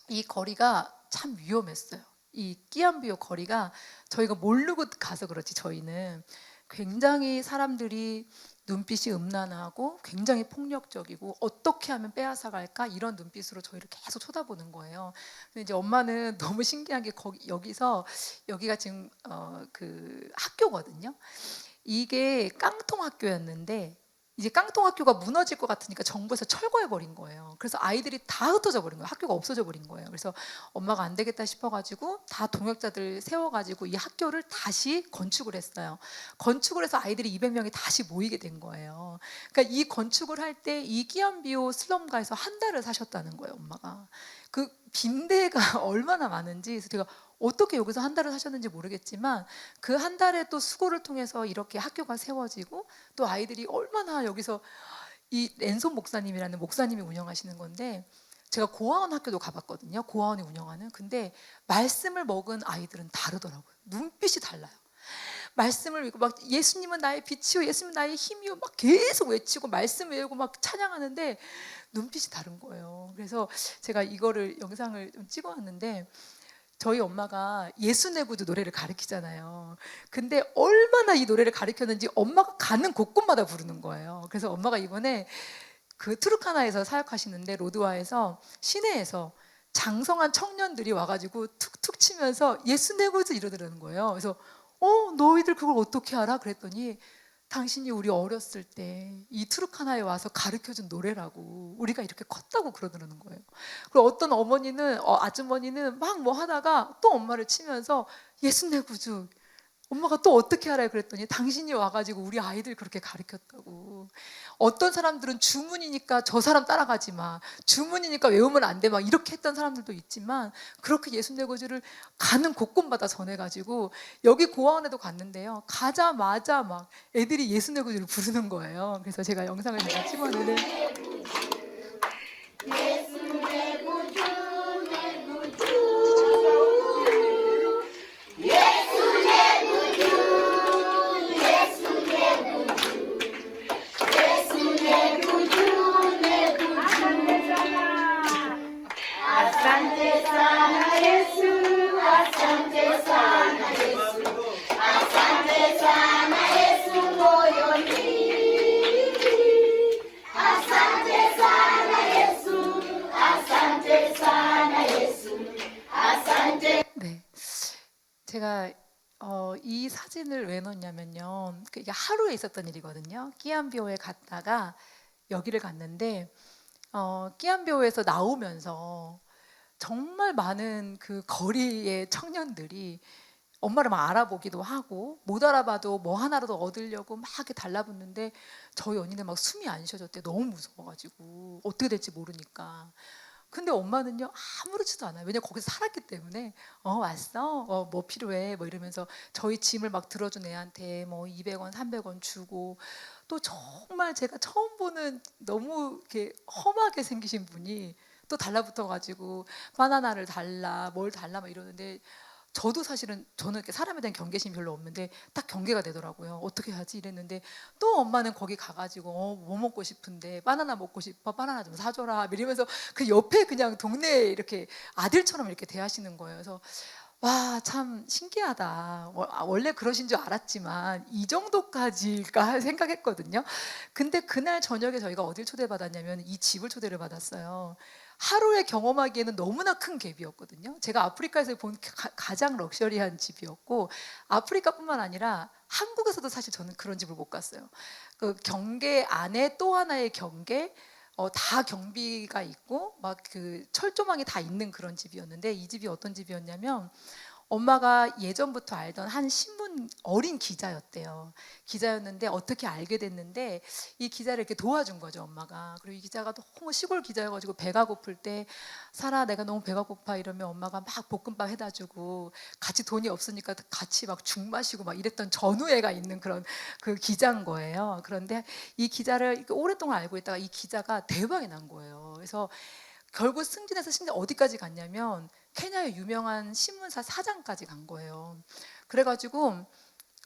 이 거리가 참 위험했어요. 이 끼암비오 거리가 저희가 모르고 가서 그렇지 저희는 굉장히 사람들이 눈빛이 음란하고 굉장히 폭력적이고 어떻게 하면 빼앗아갈까 이런 눈빛으로 저희를 계속 쳐다보는 거예요. 근데 이제 엄마는 너무 신기한 게 여기가 지금 그 학교거든요. 이게 깡통 학교였는데 이제 깡통 학교가 무너질 것 같으니까 정부에서 철거해 버린 거예요. 그래서 아이들이 다 흩어져 버린 거예요. 학교가 없어져 버린 거예요. 그래서 엄마가 안 되겠다 싶어가지고 다 동역자들 세워가지고 이 학교를 다시 건축을 했어요. 건축을 해서 아이들이 200명이 다시 모이게 된 거예요. 그러니까 이 건축을 할 때 이 끼암비오 슬럼가에서 한 달을 사셨다는 거예요, 엄마가. 그 빈대가 얼마나 많은지. 그래서 제가 어떻게 여기서 한 달을 사셨는지 모르겠지만 그 한 달의 또 수고를 통해서 이렇게 학교가 세워지고 또 아이들이 얼마나 여기서 이 랜손 목사님이라는 목사님이 운영하시는 건데 제가 고아원 학교도 가봤거든요. 고아원이 운영하는. 근데 말씀을 먹은 아이들은 다르더라고요. 눈빛이 달라요. 말씀을 읽고 막 예수님은 나의 빛이요, 예수님은 나의 힘이요, 막 계속 외치고 말씀 외우고 막 찬양하는데 눈빛이 다른 거예요. 그래서 제가 이거를 영상을 좀 찍어왔는데 저희 엄마가 예수네 구주 노래를 가르치잖아요. 근데 얼마나 이 노래를 가르쳤는지 엄마가 가는 곳곳마다 부르는 거예요. 그래서 엄마가 이번에 그 투르카나에서 사역하시는데 로드와에서 시내에서 장성한 청년들이 와가지고 툭툭 치면서 예수네 구주 이러더라는 거예요. 그래서 너희들 그걸 어떻게 알아? 그랬더니 당신이 우리 어렸을 때 이 투르카나에 와서 가르쳐준 노래라고 우리가 이렇게 컸다고 그러더라는 거예요. 그리고 어떤 아주머니는 막 뭐 하다가 또 엄마를 치면서 예수 내 구주 엄마가 또 어떻게 알아요? 그랬더니 당신이 와가지고 우리 아이들 그렇게 가르쳤다고. 어떤 사람들은 주문이니까 저 사람 따라가지 마, 주문이니까 외우면 안 돼, 막 이렇게 했던 사람들도 있지만 그렇게 예수내고주를 가는 곳곳마다 전해가지고 여기 고아원에도 갔는데요, 가자마자 막 애들이 예수내고주를 부르는 거예요. 그래서 제가 영상을 제가 찍었는데 네, 제가 이 사진을 왜 넣냐면요, 이게 하루에 있었던 일이거든요. 끼안비오에 갔다가 여기를 갔는데 끼안비오에서 나오면서 정말 많은 그 거리의 청년들이 엄마를 막 알아보기도 하고, 못 알아봐도 뭐 하나라도 얻으려고 막 이렇게 달라붙는데 저희 언니는 막 숨이 안 쉬어졌대. 너무 무서워가지고 어떻게 될지 모르니까. 근데 엄마는요 아무렇지도 않아요. 왜냐면 거기서 살았기 때문에 왔어? 뭐 필요해? 뭐 이러면서 저희 짐을 막 들어준 애한테 뭐 200원 300원 주고, 또 정말 제가 처음 보는 너무 이렇게 험하게 생기신 분이 또 달라붙어가지고 바나나를 달라 뭘 달라 막 이러는데, 저도 사실은 저는 이렇게 사람에 대한 경계심이 별로 없는데 딱 경계가 되더라고요. 어떻게 하지 이랬는데 또 엄마는 거기 가가지고 뭐 먹고 싶은데, 바나나 먹고 싶어, 바나나 좀 사줘라 이러면서 그 옆에 그냥 동네에 이렇게 아들처럼 이렇게 대하시는 거예요. 그래서 와, 참 신기하다. 원래 그러신 줄 알았지만 이 정도까지일까 생각했거든요. 근데 그날 저녁에 저희가 어딜 초대받았냐면 이 집을 초대를 받았어요. 하루에 경험하기에는 너무나 큰 갭이었거든요. 제가 아프리카에서 본 가장 럭셔리한 집이었고, 아프리카뿐만 아니라 한국에서도 사실 저는 그런 집을 못 갔어요. 그 경계 안에 또 하나의 경계, 다 경비가 있고 막 그 철조망이 다 있는 그런 집이었는데, 이 집이 어떤 집이었냐면 엄마가 예전부터 알던 한 신문 어린 기자였대요. 기자였는데 어떻게 알게 됐는데 이 기자를 이렇게 도와준 거죠, 엄마가. 그리고 이 기자가 너무 시골 기자여가지고 배가 고플 때 사라 내가 너무 배가 고파 이러면 엄마가 막 볶음밥 해다 주고, 같이 돈이 없으니까 같이 막 죽 마시고 막 이랬던 전우애가 있는 그런 그 기자인 거예요. 그런데 이 기자를 이렇게 오랫동안 알고 있다가 이 기자가 대박이 난 거예요. 그래서 결국 승진해서 심지어 어디까지 갔냐면 케냐의 유명한 신문사 사장까지 간 거예요. 그래가지고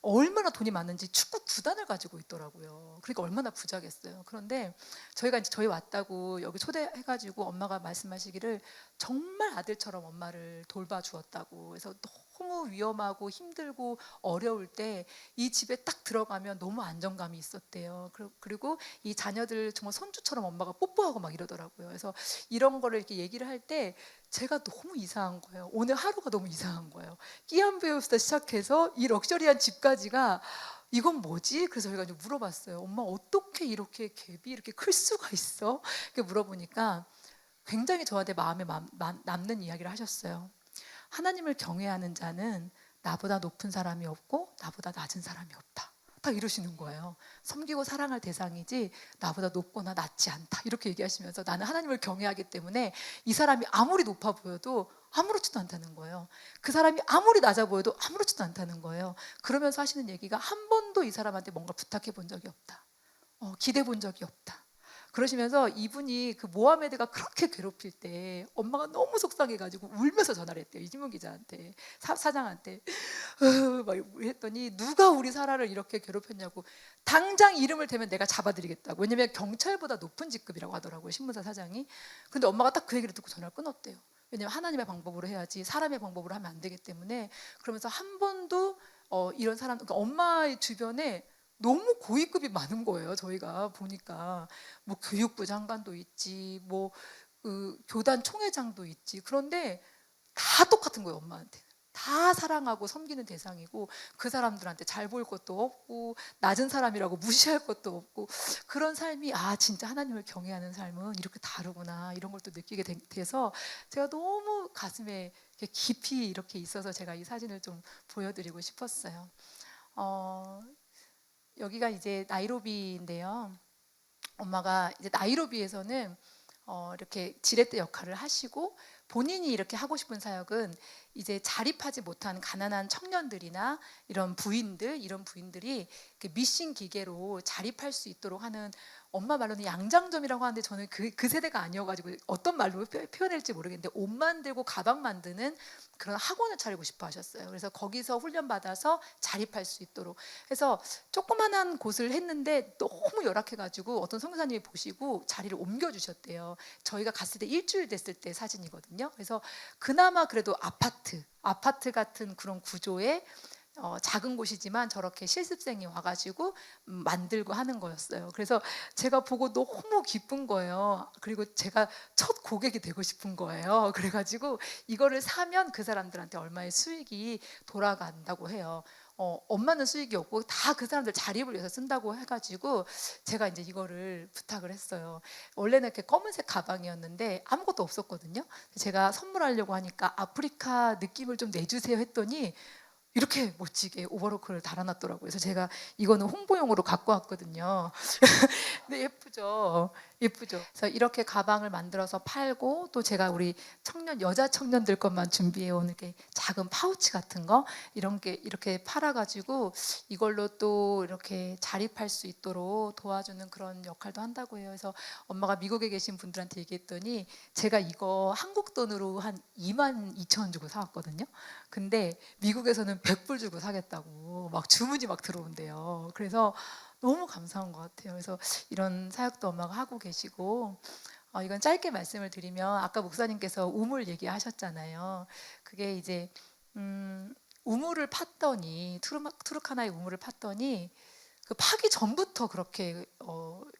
얼마나 돈이 많은지 축구 구단을 가지고 있더라고요. 그러니까 얼마나 부자겠어요. 그런데 저희가 이제 저희 왔다고 여기 초대해가지고 엄마가 말씀하시기를 정말 아들처럼 엄마를 돌봐주었다고. 그래서 너무 위험하고 힘들고 어려울 때 이 집에 딱 들어가면 너무 안정감이 있었대요. 그리고 이 자녀들 정말 손주처럼 엄마가 뽀뽀하고 막 이러더라고요. 그래서 이런 거를 이렇게 얘기를 할 때 제가 너무 이상한 거예요. 오늘 하루가 너무 이상한 거예요. 끼안배우부터 시작해서 이 럭셔리한 집까지가 이건 뭐지? 그래서 저희가 이제 물어봤어요. 엄마 어떻게 이렇게 갭이 이렇게 클 수가 있어? 이렇게 물어보니까 굉장히 저한테 마음에 남는 이야기를 하셨어요. 하나님을 경외하는 자는 나보다 높은 사람이 없고 나보다 낮은 사람이 없다. 딱 이러시는 거예요. 섬기고 사랑할 대상이지 나보다 높거나 낮지 않다. 이렇게 얘기하시면서 나는 하나님을 경외하기 때문에 이 사람이 아무리 높아 보여도 아무렇지도 않다는 거예요. 그 사람이 아무리 낮아 보여도 아무렇지도 않다는 거예요. 그러면서 하시는 얘기가 한 번도 이 사람한테 뭔가 부탁해 본 적이 없다. 기대 본 적이 없다. 그러시면서 이분이 그 모하메드가 그렇게 괴롭힐 때 엄마가 너무 속상해가지고 울면서 전화를 했대요. 이진문 기자한테, 사장한테. 막 했더니 누가 우리 사라를 이렇게 괴롭혔냐고, 당장 이름을 대면 내가 잡아드리겠다고. 왜냐면 경찰보다 높은 직급이라고 하더라고요, 신문사 사장이. 근데 엄마가 딱 그 얘기를 듣고 전화를 끊었대요. 왜냐면 하나님의 방법으로 해야지 사람의 방법으로 하면 안 되기 때문에. 그러면서 한 번도 이런 사람, 그러니까 엄마의 주변에 너무 고위급이 많은 거예요. 저희가 보니까 뭐 교육부 장관도 있지, 뭐 그 교단 총회장도 있지. 그런데 다 똑같은 거예요, 엄마한테. 다 다 사랑하고 섬기는 대상이고 그 사람들한테 잘 보일 것도 없고 낮은 사람이라고 무시할 것도 없고 그런 삶이 진짜 하나님을 경외하는 삶은 이렇게 다르구나 이런 걸 또 느끼게 돼서 제가 너무 가슴에 이렇게 깊이 이렇게 있어서 제가 이 사진을 좀 보여드리고 싶었어요. 여기가 이제 나이로비인데요. 엄마가 이제 나이로비에서는 이렇게 지렛대 역할을 하시고 본인이 이렇게 하고 싶은 사역은 이제 자립하지 못한 가난한 청년들이나 이런 부인들이 미싱 기계로 자립할 수 있도록 하는, 엄마 말로는 양장점이라고 하는데 저는 그 세대가 아니어가지고 어떤 말로 표현할지 모르겠는데 옷 만들고 가방 만드는 그런 학원을 차리고 싶어 하셨어요. 그래서 거기서 훈련받아서 자립할 수 있도록 해서 조그만한 곳을 했는데 너무 열악해가지고 어떤 선교사님이 보시고 자리를 옮겨주셨대요. 저희가 갔을 때 일주일 됐을 때 사진이거든요. 그래서 그나마 그래도 아파트 같은 그런 구조의 작은 곳이지만 저렇게 실습생이 와가지고 만들고 하는 거였어요. 그래서 제가 보고 너무 기쁜 거예요. 그리고 제가 첫 고객이 되고 싶은 거예요. 그래가지고 이거를 사면 그 사람들한테 얼마의 수익이 돌아간다고 해요. 엄마는 수익이 없고 다 그 사람들 자립을 위해서 쓴다고 해가지고 제가 이제 이거를 부탁을 했어요. 원래는 이렇게 검은색 가방이었는데 아무것도 없었거든요. 제가 선물하려고 하니까 아프리카 느낌을 좀 내주세요 했더니 이렇게 멋지게 오버로크를 달아놨더라고요. 그래서 제가 이거는 홍보용으로 갖고 왔거든요. 근데 예쁘죠. 그래서 이렇게 가방을 만들어서 팔고 또 제가 우리 여자 청년들 것만 준비해온 이렇게 작은 파우치 같은 거 이런 게 이렇게 팔아가지고 이걸로 또 이렇게 자립할 수 있도록 도와주는 그런 역할도 한다고 해요. 그래서 엄마가 미국에 계신 분들한테 얘기했더니 제가 이거 한국 돈으로 한 22,000원 주고 사왔거든요. 근데 미국에서는 100불 주고 사겠다고 막 주문이 막 들어온대요. 그래서 너무 감사한 것 같아요. 그래서 이런 사역도 엄마가 하고 계시고, 이건 짧게 말씀을 드리면 아까 목사님께서 우물 얘기하셨잖아요. 그게 이제 우물을 팠더니 투르카나의 우물을 팠더니 그 파기 전부터 그렇게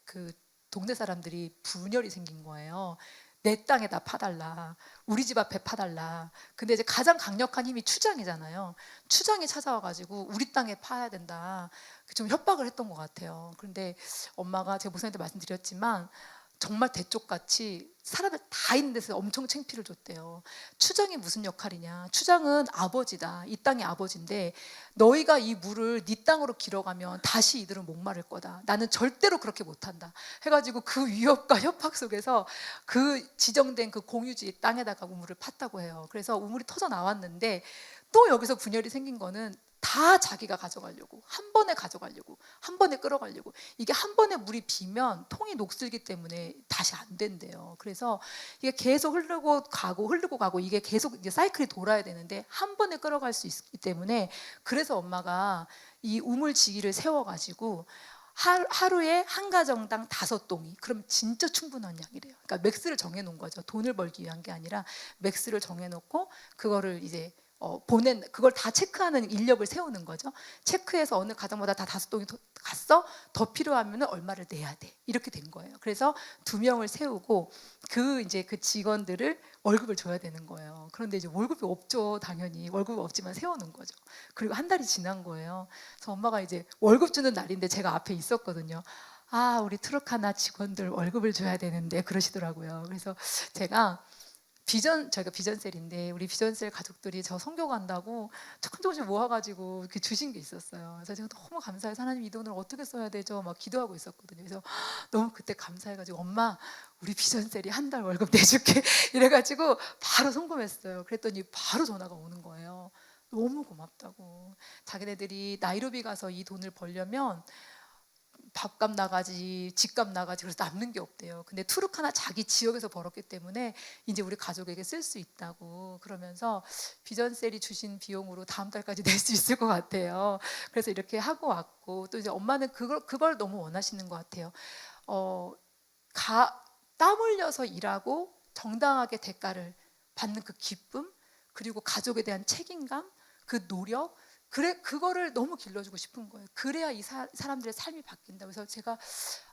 그 동네 사람들이 분열이 생긴 거예요. 내 땅에다 파달라, 우리 집 앞에 파달라. 근데 이제 가장 강력한 힘이 추장이잖아요. 추장이 찾아와가지고 우리 땅에 파야 된다. 좀 협박을 했던 것 같아요. 그런데 엄마가 제가 목사님한테 말씀드렸지만 정말 대쪽같이 사람들 다 있는 데서 엄청 창피를 줬대요. 추장이 무슨 역할이냐? 추장은 아버지다. 이 땅의 아버지인데 너희가 이 물을 네 땅으로 길어가면 다시 이들은 목마를 거다. 나는 절대로 그렇게 못한다. 해가지고 그 위협과 협박 속에서 그 지정된 그 공유지 땅에다가 우물을 팠다고 해요. 그래서 우물이 터져 나왔는데 또 여기서 분열이 생긴 거는 다 자기가 가져가려고, 한 번에 가져가려고, 한 번에 끌어가려고. 이게 한 번에 물이 비면 통이 녹슬기 때문에 다시 안 된대요. 그래서 이게 계속 흐르고 가고 이게 계속 이제 사이클이 돌아야 되는데 한 번에 끌어갈 수 있기 때문에 그래서 엄마가 이 우물지기를 세워가지고 하루에 한 가정당 5동이, 그럼 진짜 충분한 양이래요. 그러니까 맥스를 정해놓은 거죠. 돈을 벌기 위한 게 아니라 맥스를 정해놓고 그거를 이제 그걸 다 체크하는 인력을 세우는 거죠. 체크해서 어느 가정마다 다 5동이 갔어? 더 필요하면 얼마를 내야 돼. 이렇게 된 거예요. 그래서 2명을 세우고 이제 그 직원들을 월급을 줘야 되는 거예요. 그런데 이제 월급이 없죠. 당연히 월급이 없지만 세우는 거죠. 그리고 한 달이 지난 거예요. 그래서 엄마가 이제 월급 주는 날인데 제가 앞에 있었거든요. 우리 트럭하나 직원들 월급을 줘야 되는데 그러시더라고요. 그래서 제가 저희가 비전셀인데 우리 비전셀 가족들이 저 선교 간다고 조금씩 모아가지고 이렇게 주신 게 있었어요. 그래서 제가 너무 감사해서 하나님 이 돈을 어떻게 써야 되죠? 막 기도하고 있었거든요. 그래서 너무 그때 감사해가지고 엄마 우리 비전셀이 한 달 월급 내줄게 이래가지고 바로 송금했어요. 그랬더니 바로 전화가 오는 거예요. 너무 고맙다고. 자기네들이 나이로비 가서 이 돈을 벌려면 밥값 나가지 집값 나가지 그래서 남는 게 없대요. 근데 투르카나 자기 지역에서 벌었기 때문에 이제 우리 가족에게 쓸 수 있다고 그러면서 비전셀이 주신 비용으로 다음 달까지 낼 수 있을 것 같아요. 그래서 이렇게 하고 왔고 또 이제 엄마는 그걸 너무 원하시는 것 같아요. 어, 땀 흘려서 일하고 정당하게 대가를 받는 그 기쁨, 그리고 가족에 대한 책임감, 그 노력, 그거를 너무 길러주고 싶은 거예요. 그래야 이 사람들의 삶이 바뀐다. 그래서 제가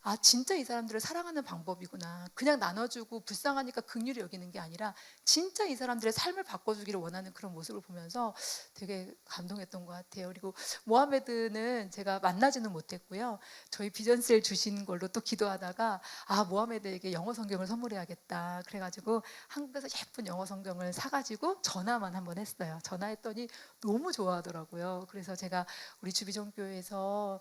아, 진짜 이 사람들을 사랑하는 방법이구나. 그냥 나눠주고 불쌍하니까 긍휼히 여기는 게 아니라 진짜 이 사람들의 삶을 바꿔주기를 원하는 그런 모습을 보면서 되게 감동했던 것 같아요. 그리고 모하메드는 제가 만나지는 못했고요. 저희 비전셀 주신 걸로 또 기도하다가 아, 모하메드에게 영어 성경을 선물해야겠다. 그래가지고 한국에서 예쁜 영어 성경을 사가지고 전화만 한번 했어요. 전화했더니 너무 좋아하더라고요. 그래서 제가 우리 주비전교회에서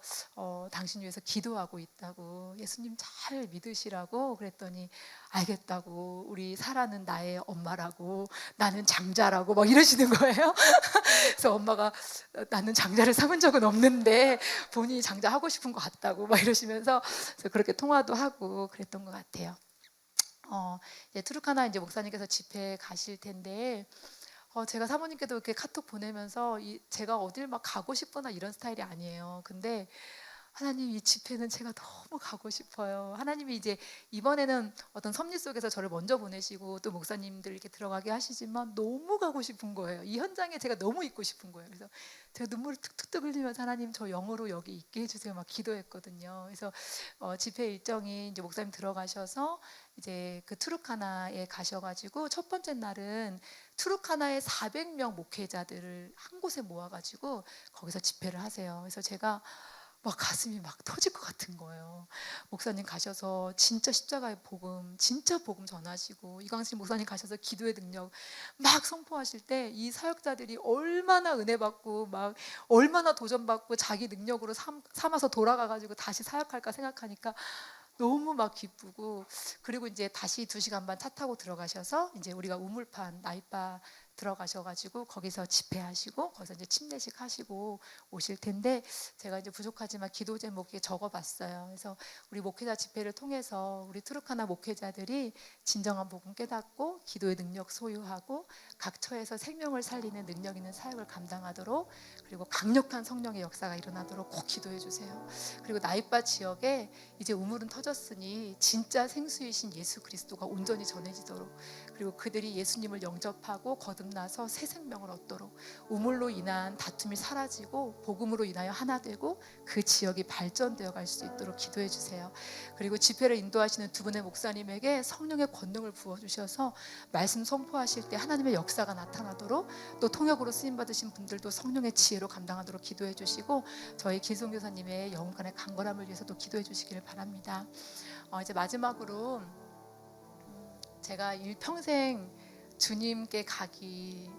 당신 위해서 기도하고 있다고, 예수님 잘 믿으시라고 그랬더니 알겠다고, 우리 사라는 나의 엄마라고, 나는 장자라고 막 이러시는 거예요. 그래서 엄마가 나는 장자를 삼은 적은 없는데 본인이 장자 하고 싶은 것 같다고 막 이러시면서 그래서 그렇게 통화도 하고 그랬던 것 같아요. 이제 투르카나 이제 목사님께서 집회 가실 텐데 제가 사모님께도 이렇게 카톡 보내면서 제가 어딜 막 가고 싶거나 이런 스타일이 아니에요. 근데 하나님, 이 집회는 제가 너무 가고 싶어요. 하나님이 이제 이번에는 어떤 섭리 속에서 저를 먼저 보내시고 또 목사님들 이렇게 들어가게 하시지만 너무 가고 싶은 거예요. 이 현장에 제가 너무 있고 싶은 거예요. 그래서 제가 눈물을 툭툭 흘리면서 하나님, 저 영으로 여기 있게 해주세요 막 기도했거든요. 그래서 집회 일정이 이제 목사님 들어가셔서 이제 그 투르카나에 가셔가지고 첫 번째 날은 투르카나의 400명 목회자들을 한 곳에 모아가지고 거기서 집회를 하세요. 그래서 제가 막 가슴이 막 터질 것 같은 거예요. 목사님 가셔서 진짜 십자가의 복음, 진짜 복음 전하시고, 이광실 목사님 가셔서 기도의 능력 막 선포하실 때 이 사역자들이 얼마나 은혜 받고 막 얼마나 도전받고 자기 능력으로 삼아서 돌아가가지고 다시 사역할까 생각하니까 너무 막 기쁘고, 그리고 이제 다시 2시간 반 차 타고 들어가셔서 이제 우리가 우물판 나이바 들어가셔가지고 거기서 집회하시고 거기서 이제 침례식 하시고 오실 텐데, 제가 이제 부족하지만 기도 제목에 적어봤어요. 그래서 우리 목회자 집회를 통해서 우리 투르카나 목회자들이 진정한 복음 깨닫고 기도의 능력 소유하고 각 처에서 생명을 살리는 능력 있는 사역을 감당하도록, 그리고 강력한 성령의 역사가 일어나도록 꼭 기도해 주세요. 그리고 나이바 지역에 이제 우물은 터졌으니 진짜 생수이신 예수 그리스도가 온전히 전해지도록, 그리고 그들이 예수님을 영접하고 거듭나서 새 생명을 얻도록, 우물로 인한 다툼이 사라지고 복음으로 인하여 하나 되고 그 지역이 발전되어 갈 수 있도록 기도해 주세요. 그리고 집회를 인도하시는 두 분의 목사님에게 성령의 권능을 부어주셔서 말씀 선포하실 때 하나님의 역사가 나타나도록, 또 통역으로 쓰임받으신 분들도 성령의 지혜로 감당하도록 기도해 주시고, 저희 기송 교사님의 영혼간의 강건함을 위해서도 기도해 주시기를 바랍니다. 이제 마지막으로 제가 일평생 주님께 가기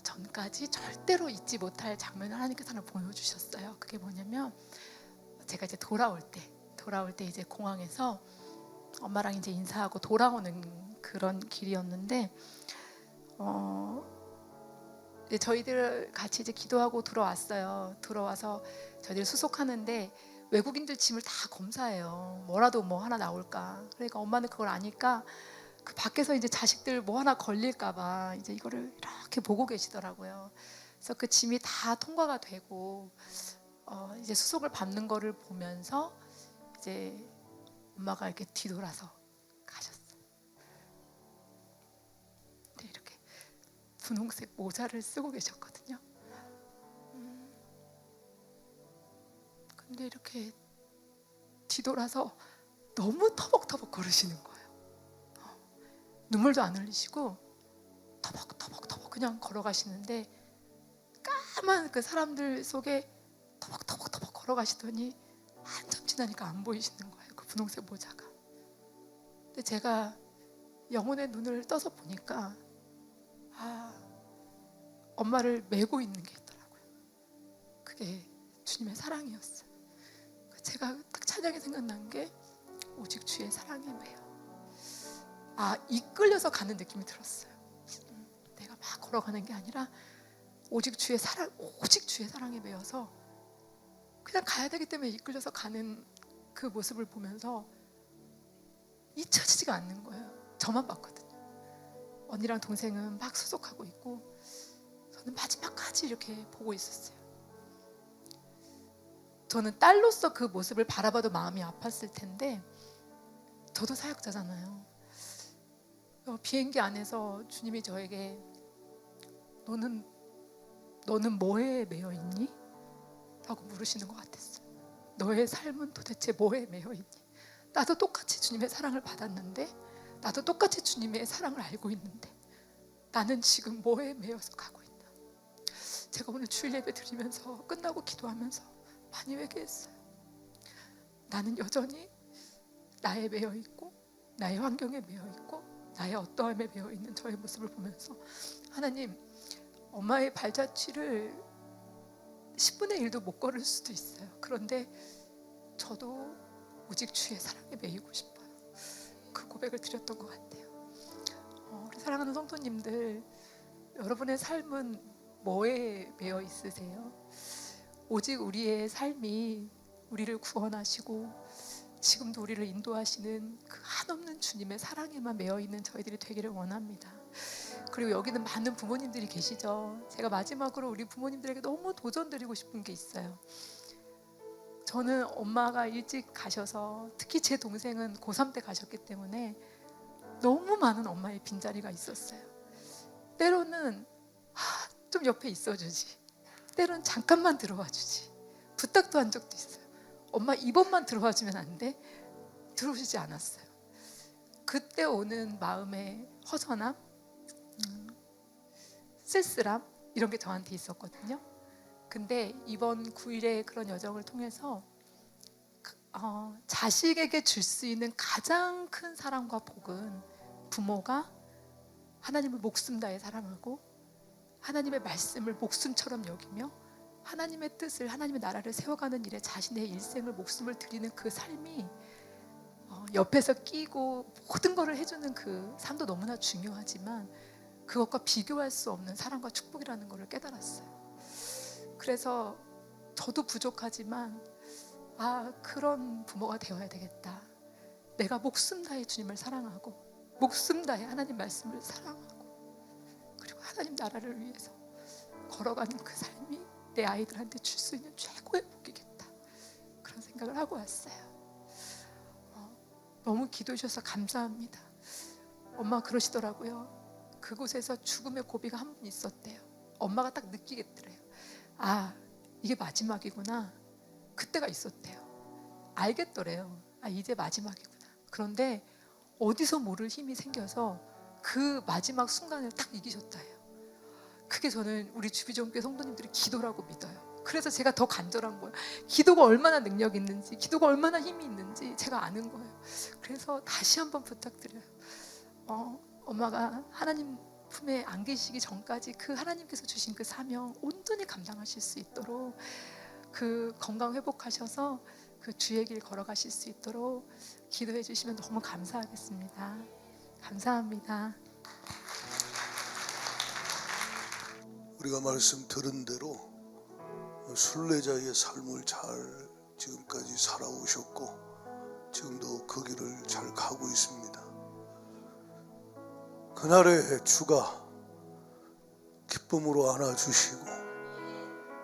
전까지 절대로 잊지 못할 장면을 하나님께서 하나 보여주셨어요. 그게 뭐냐면, 제가 이제 돌아올 때 이제 공항에서 엄마랑 이제 인사하고 돌아오는 그런 길이었는데, 저희들 같이 이제 기도하고 들어왔어요. 들어와서 저희들 수속하는데 외국인들 짐을 다 검사해요. 뭐라도 뭐 하나 나올까. 그러니까 엄마는 그걸 아니까 그 밖에서 이제 자식들 뭐 하나 걸릴까봐 이제 이거를 이렇게 보고 계시더라고요. 그래서 그 짐이 다 통과가 되고 이제 수속을 받는 거를 보면서 이제 엄마가 이렇게 뒤돌아서 가셨어요. 근데 이렇게 분홍색 모자를 쓰고 계셨거든요. 근데 이렇게 뒤돌아서 너무 터벅터벅 걸으시는 거예요. 눈물도 안 흘리시고 터벅터벅 그냥 걸어가시는데, 까만 그 사람들 속에 터벅터벅 걸어가시더니 한참 지나니까 안 보이시는 거예요, 그 분홍색 모자가. 근데 제가 영혼의 눈을 떠서 보니까 엄마를 메고 있는 게 있더라고요. 그게 주님의 사랑이었어요. 제가 딱 찬양이 생각난 게 오직 주의 사랑에 매여. 이끌려서 가는 느낌이 들었어요. 내가 막 걸어가는 게 아니라 오직 주의 사랑에 매여서 그냥 가야 되기 때문에 이끌려서 가는 그 모습을 보면서 잊혀지지가 않는 거예요. 저만 봤거든요. 언니랑 동생은 막 수속하고 있고 저는 마지막까지 이렇게 보고 있었어요. 저는 딸로서 그 모습을 바라봐도 마음이 아팠을 텐데, 저도 사역자잖아요. 비행기 안에서 주님이 저에게 너는 뭐에 매여 있니? 라고 물으시는 것 같았어요. 너의 삶은 도대체 뭐에 매여 있니? 나도 똑같이 주님의 사랑을 받았는데, 나도 똑같이 주님의 사랑을 알고 있는데 나는 지금 뭐에 매여서 가고 있나? 제가 오늘 주일 예배 드리면서 끝나고 기도하면서 많이 회개했어요. 나는 여전히 나에 매여 있고, 나의 환경에 매여 있고, 나의 어떠함에 매여 있는 저의 모습을 보면서, 하나님, 엄마의 발자취를 10분의 1도 못 걸을 수도 있어요. 그런데 저도 오직 주의 사랑에 매이고 싶어요. 그 고백을 드렸던 것 같아요. 우리 사랑하는 성도님들, 여러분의 삶은 뭐에 매여 있으세요? 오직 우리의 삶이 우리를 구원하시고 지금도 우리를 인도하시는 그 한없는 주님의 사랑에만 매여 있는 저희들이 되기를 원합니다. 그리고 여기는 많은 부모님들이 계시죠. 제가 마지막으로 우리 부모님들에게 너무 도전드리고 싶은 게 있어요. 저는 엄마가 일찍 가셔서, 특히 제 동생은 고3 때 가셨기 때문에 너무 많은 엄마의 빈자리가 있었어요. 때로는 좀 옆에 있어주지, 때로는 잠깐만 들어와주지, 부탁도 한 적도 있어요. 엄마 이번만 들어와주면 안 돼? 들어오시지 않았어요. 그때 오는 마음의 허전함, 쓸쓸함, 이런 게 저한테 있었거든요. 근데 이번 9일의 그런 여정을 통해서 자식에게 줄 수 있는 가장 큰 사랑과 복은 부모가 하나님을 목숨 다해 사랑하고 하나님의 말씀을 목숨처럼 여기며 하나님의 뜻을, 하나님의 나라를 세워가는 일에 자신의 일생을, 목숨을 드리는 그 삶이 옆에서 끼고 모든 것을 해주는 그 삶도 너무나 중요하지만 그것과 비교할 수 없는 사랑과 축복이라는 것을 깨달았어요. 그래서 저도 부족하지만 그런 부모가 되어야 되겠다. 내가 목숨 다해 주님을 사랑하고 목숨 다해 하나님 말씀을 사랑하고 그리고 하나님 나라를 위해서 걸어가는 그 삶이 내 아이들한테 줄 수 있는 최고의 복이겠다. 그런 생각을 하고 왔어요. 너무 기도해 주셔서 감사합니다. 엄마가 그러시더라고요. 그곳에서 죽음의 고비가 한 분 있었대요. 엄마가 딱 느끼겠더래요. 이게 마지막이구나. 그때가 있었대요. 알겠더래요. 이제 마지막이구나. 그런데 어디서 모를 힘이 생겨서 그 마지막 순간을 딱 이기셨다 해요. 그게 저는 우리 주비전교회 성도님들의 기도라고 믿어요. 그래서 제가 더 간절한 거예요. 기도가 얼마나 능력이 있는지, 기도가 얼마나 힘이 있는지 제가 아는 거예요. 그래서 다시 한번 부탁드려요. 엄마가 하나님 품에 안기시기 전까지 그 하나님께서 주신 그 사명 온전히 감당하실 수 있도록, 그 건강 회복하셔서 그 주의 길 걸어가실 수 있도록 기도해 주시면 너무 감사하겠습니다. 감사합니다. 우리가 말씀 들은 대로 순례자의 삶을 잘 지금까지 살아오셨고 지금도 그 길을 잘 가고 있습니다. 그날의 주가 기쁨으로 안아주시고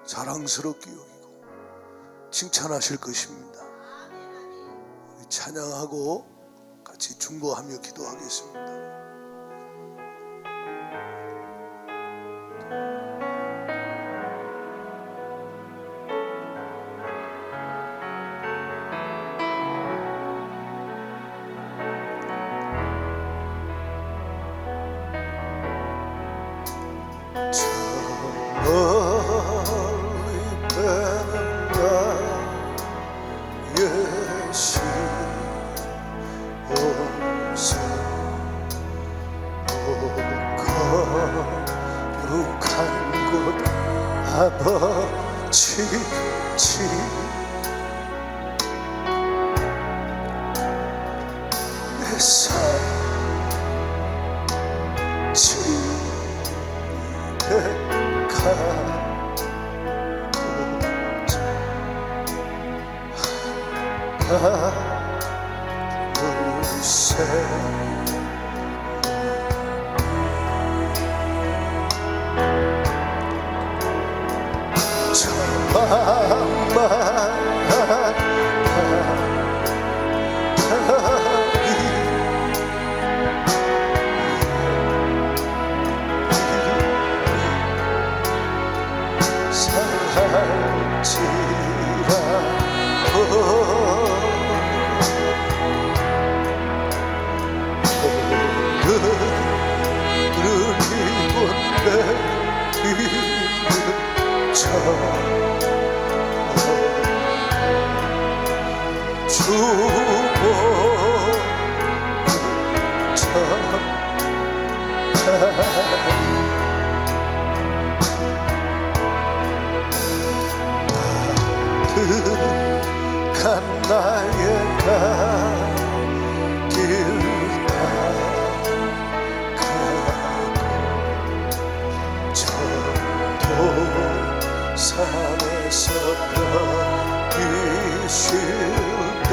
자랑스럽게 여기고 칭찬하실 것입니다. 우리 찬양하고 같이 중보하며 기도하겠습니다. 거룩한 곳 아버지 집 내 삶 집에 가고자 살지 내리는 저 주목을 간 나의 길 따라가고 저도 산에서 편히 쉴 때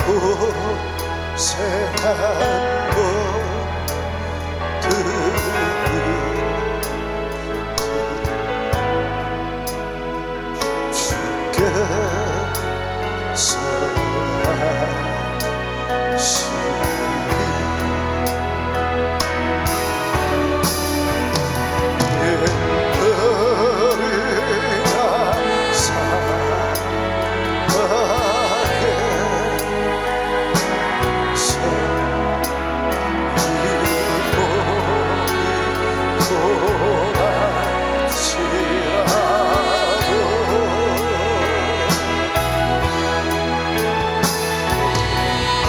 곳에 한번 주께서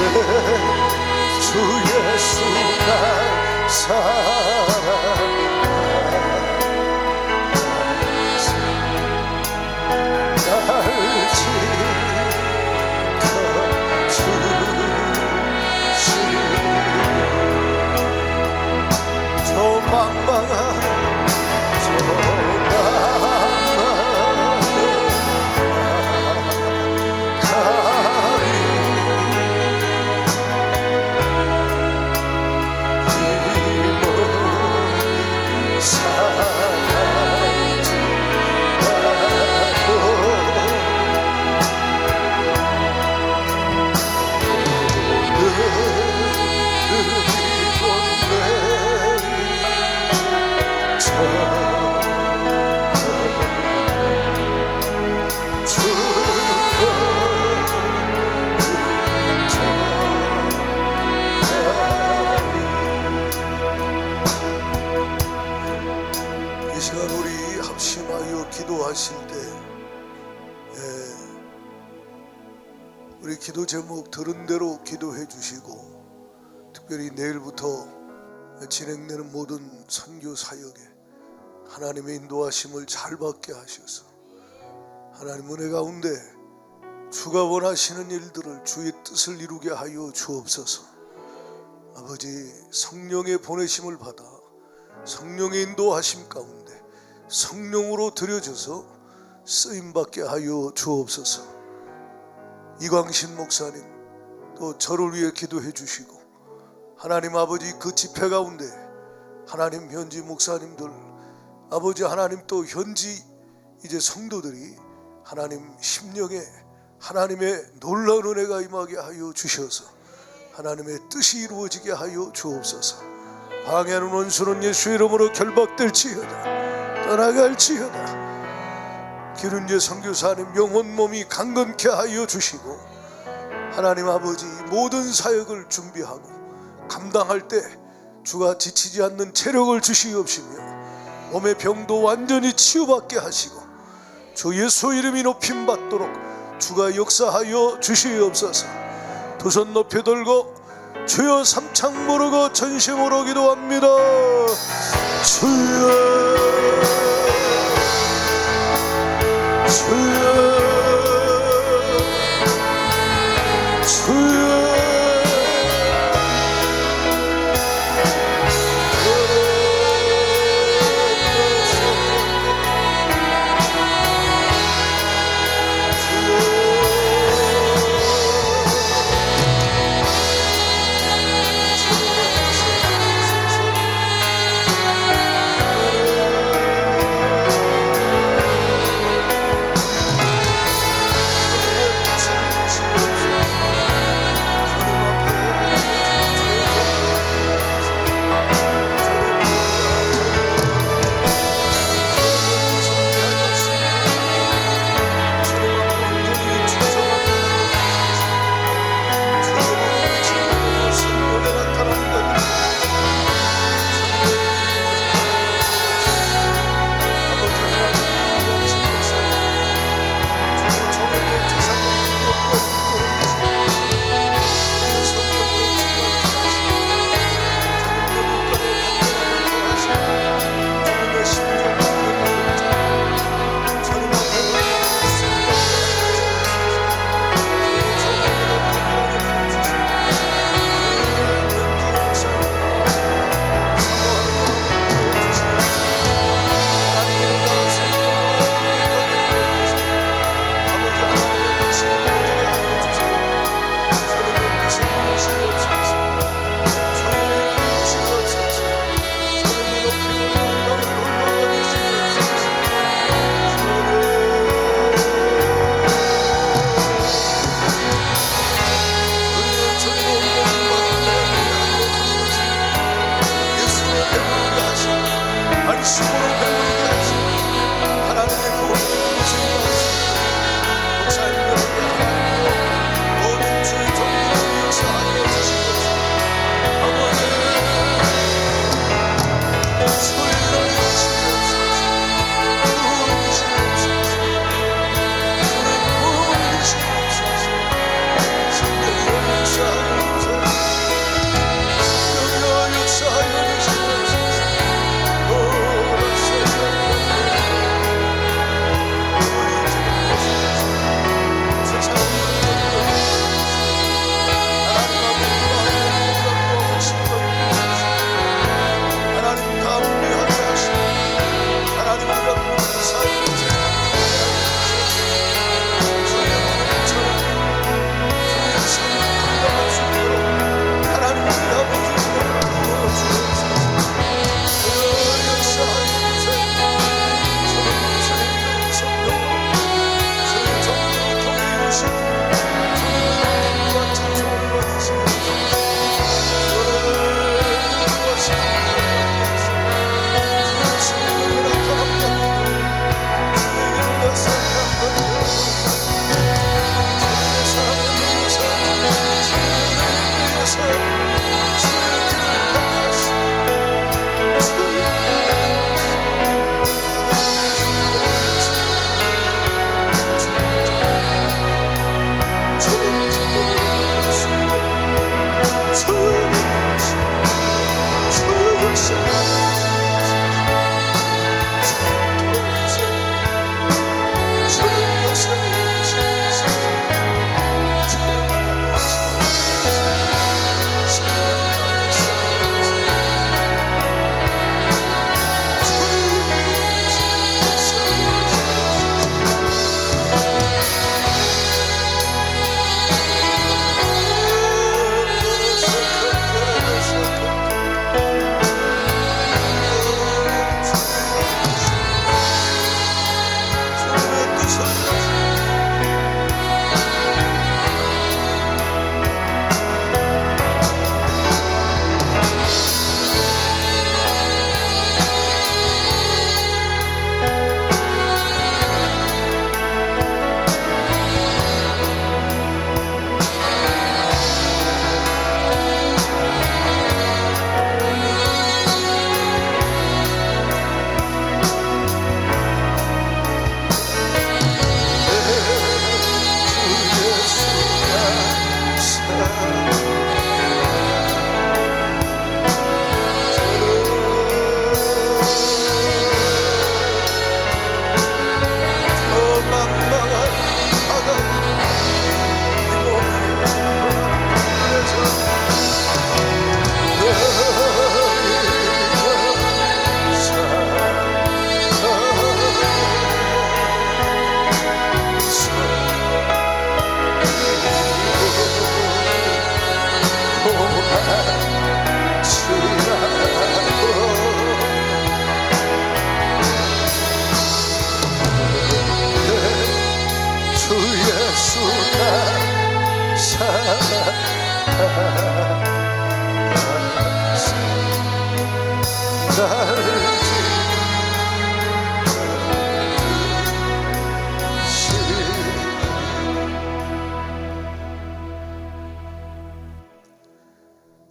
옛날이나 주 예수 날 지켜주시고 저 망망한 이 시간 우리 합심하여 기도하실 때 우리 기도 제목 들은 대로 기도해 주시고 특별히 내일부터 진행되는 모든 선교 사역에 하나님의 인도하심을 잘 받게 하셔서 하나님 은혜 가운데 주가 원하시는 일들을 주의 뜻을 이루게 하여 주옵소서. 아버지 성령의 보내심을 받아 성령의 인도하심 가운데 성령으로 들여져서 쓰임받게 하여 주옵소서. 이광신 목사님 또 저를 위해 기도해 주시고 하나님 아버지 그 집회 가운데 하나님 현지 목사님들 아버지 하나님 또 현지 이제 성도들이 하나님 심령에 하나님의 놀라운 은혜가 임하게 하여 주셔서 하나님의 뜻이 이루어지게 하여 주옵소서. 방해하는 원수는 예수 이름으로 결박될지어다 떠나갈지어다. 기른제 선교사님 영혼 몸이 강건케 하여 주시고 하나님 아버지 모든 사역을 준비하고 감당할 때 주가 지치지 않는 체력을 주시옵시며 몸의 병도 완전히 치유받게 하시고 주 예수 이름이 높임받도록 주가 역사하여 주시옵소서. 두 손 높이 들고 주여 삼창 모르고 전심으로 기도합니다. 주여 주여 주여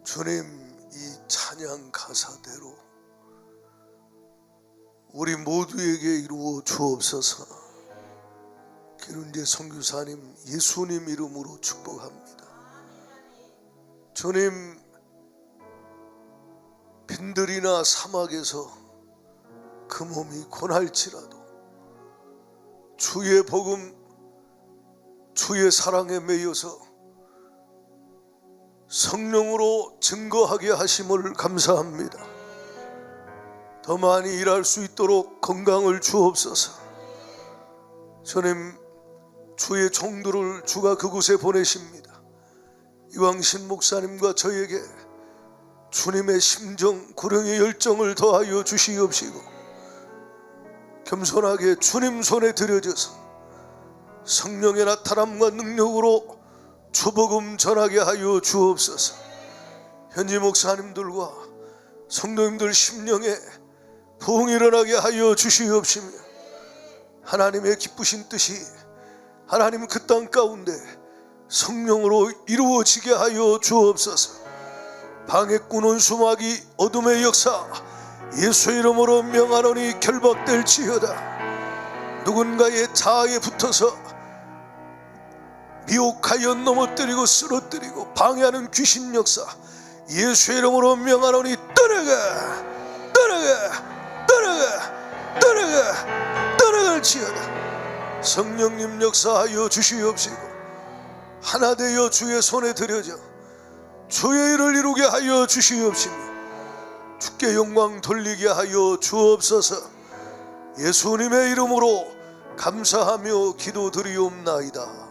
주님, 이 찬양 가사대로 우리 모두에게 이루어 주옵소서. 기룬제 선교사님 예수님 이름으로 축복합니다. 주님, 빈들이나 사막에서 그 몸이 고날지라도 주의 복음, 주의 사랑에 매여서 성령으로 증거하게 하심을 감사합니다. 더 많이 일할 수 있도록 건강을 주옵소서. 주님, 주의 종들을 주가 그곳에 보내십니다. 이왕신 목사님과 저에게 주님의 심정, 구령의 열정을 더하여 주시옵시고 겸손하게 주님 손에 드려져서 성령의 나타남과 능력으로 주복음 전하게 하여 주옵소서. 현지 목사님들과 성도님들 심령에 부흥이 일어나게 하여 주시옵시며 하나님의 기쁘신 뜻이 하나님 그 땅 가운데 성령으로 이루어지게 하여 주옵소서. 방해꾼 원수마귀 어둠의 역사 예수 이름으로 명하노니 결박될지어다. 누군가의 자아에 붙어서 미혹하여 넘어뜨리고 쓰러뜨리고 방해하는 귀신 역사 예수 이름으로 명하노니 떠나가, 떠나가, 떠나가, 떠나가, 떠나갈지어다. 성령님 역사하여 주시옵시고 하나 되어 주의 손에 드려져 주의 일을 이루게 하여 주시옵시며 주께 영광 돌리게 하여 주옵소서. 예수님의 이름으로 감사하며 기도드리옵나이다.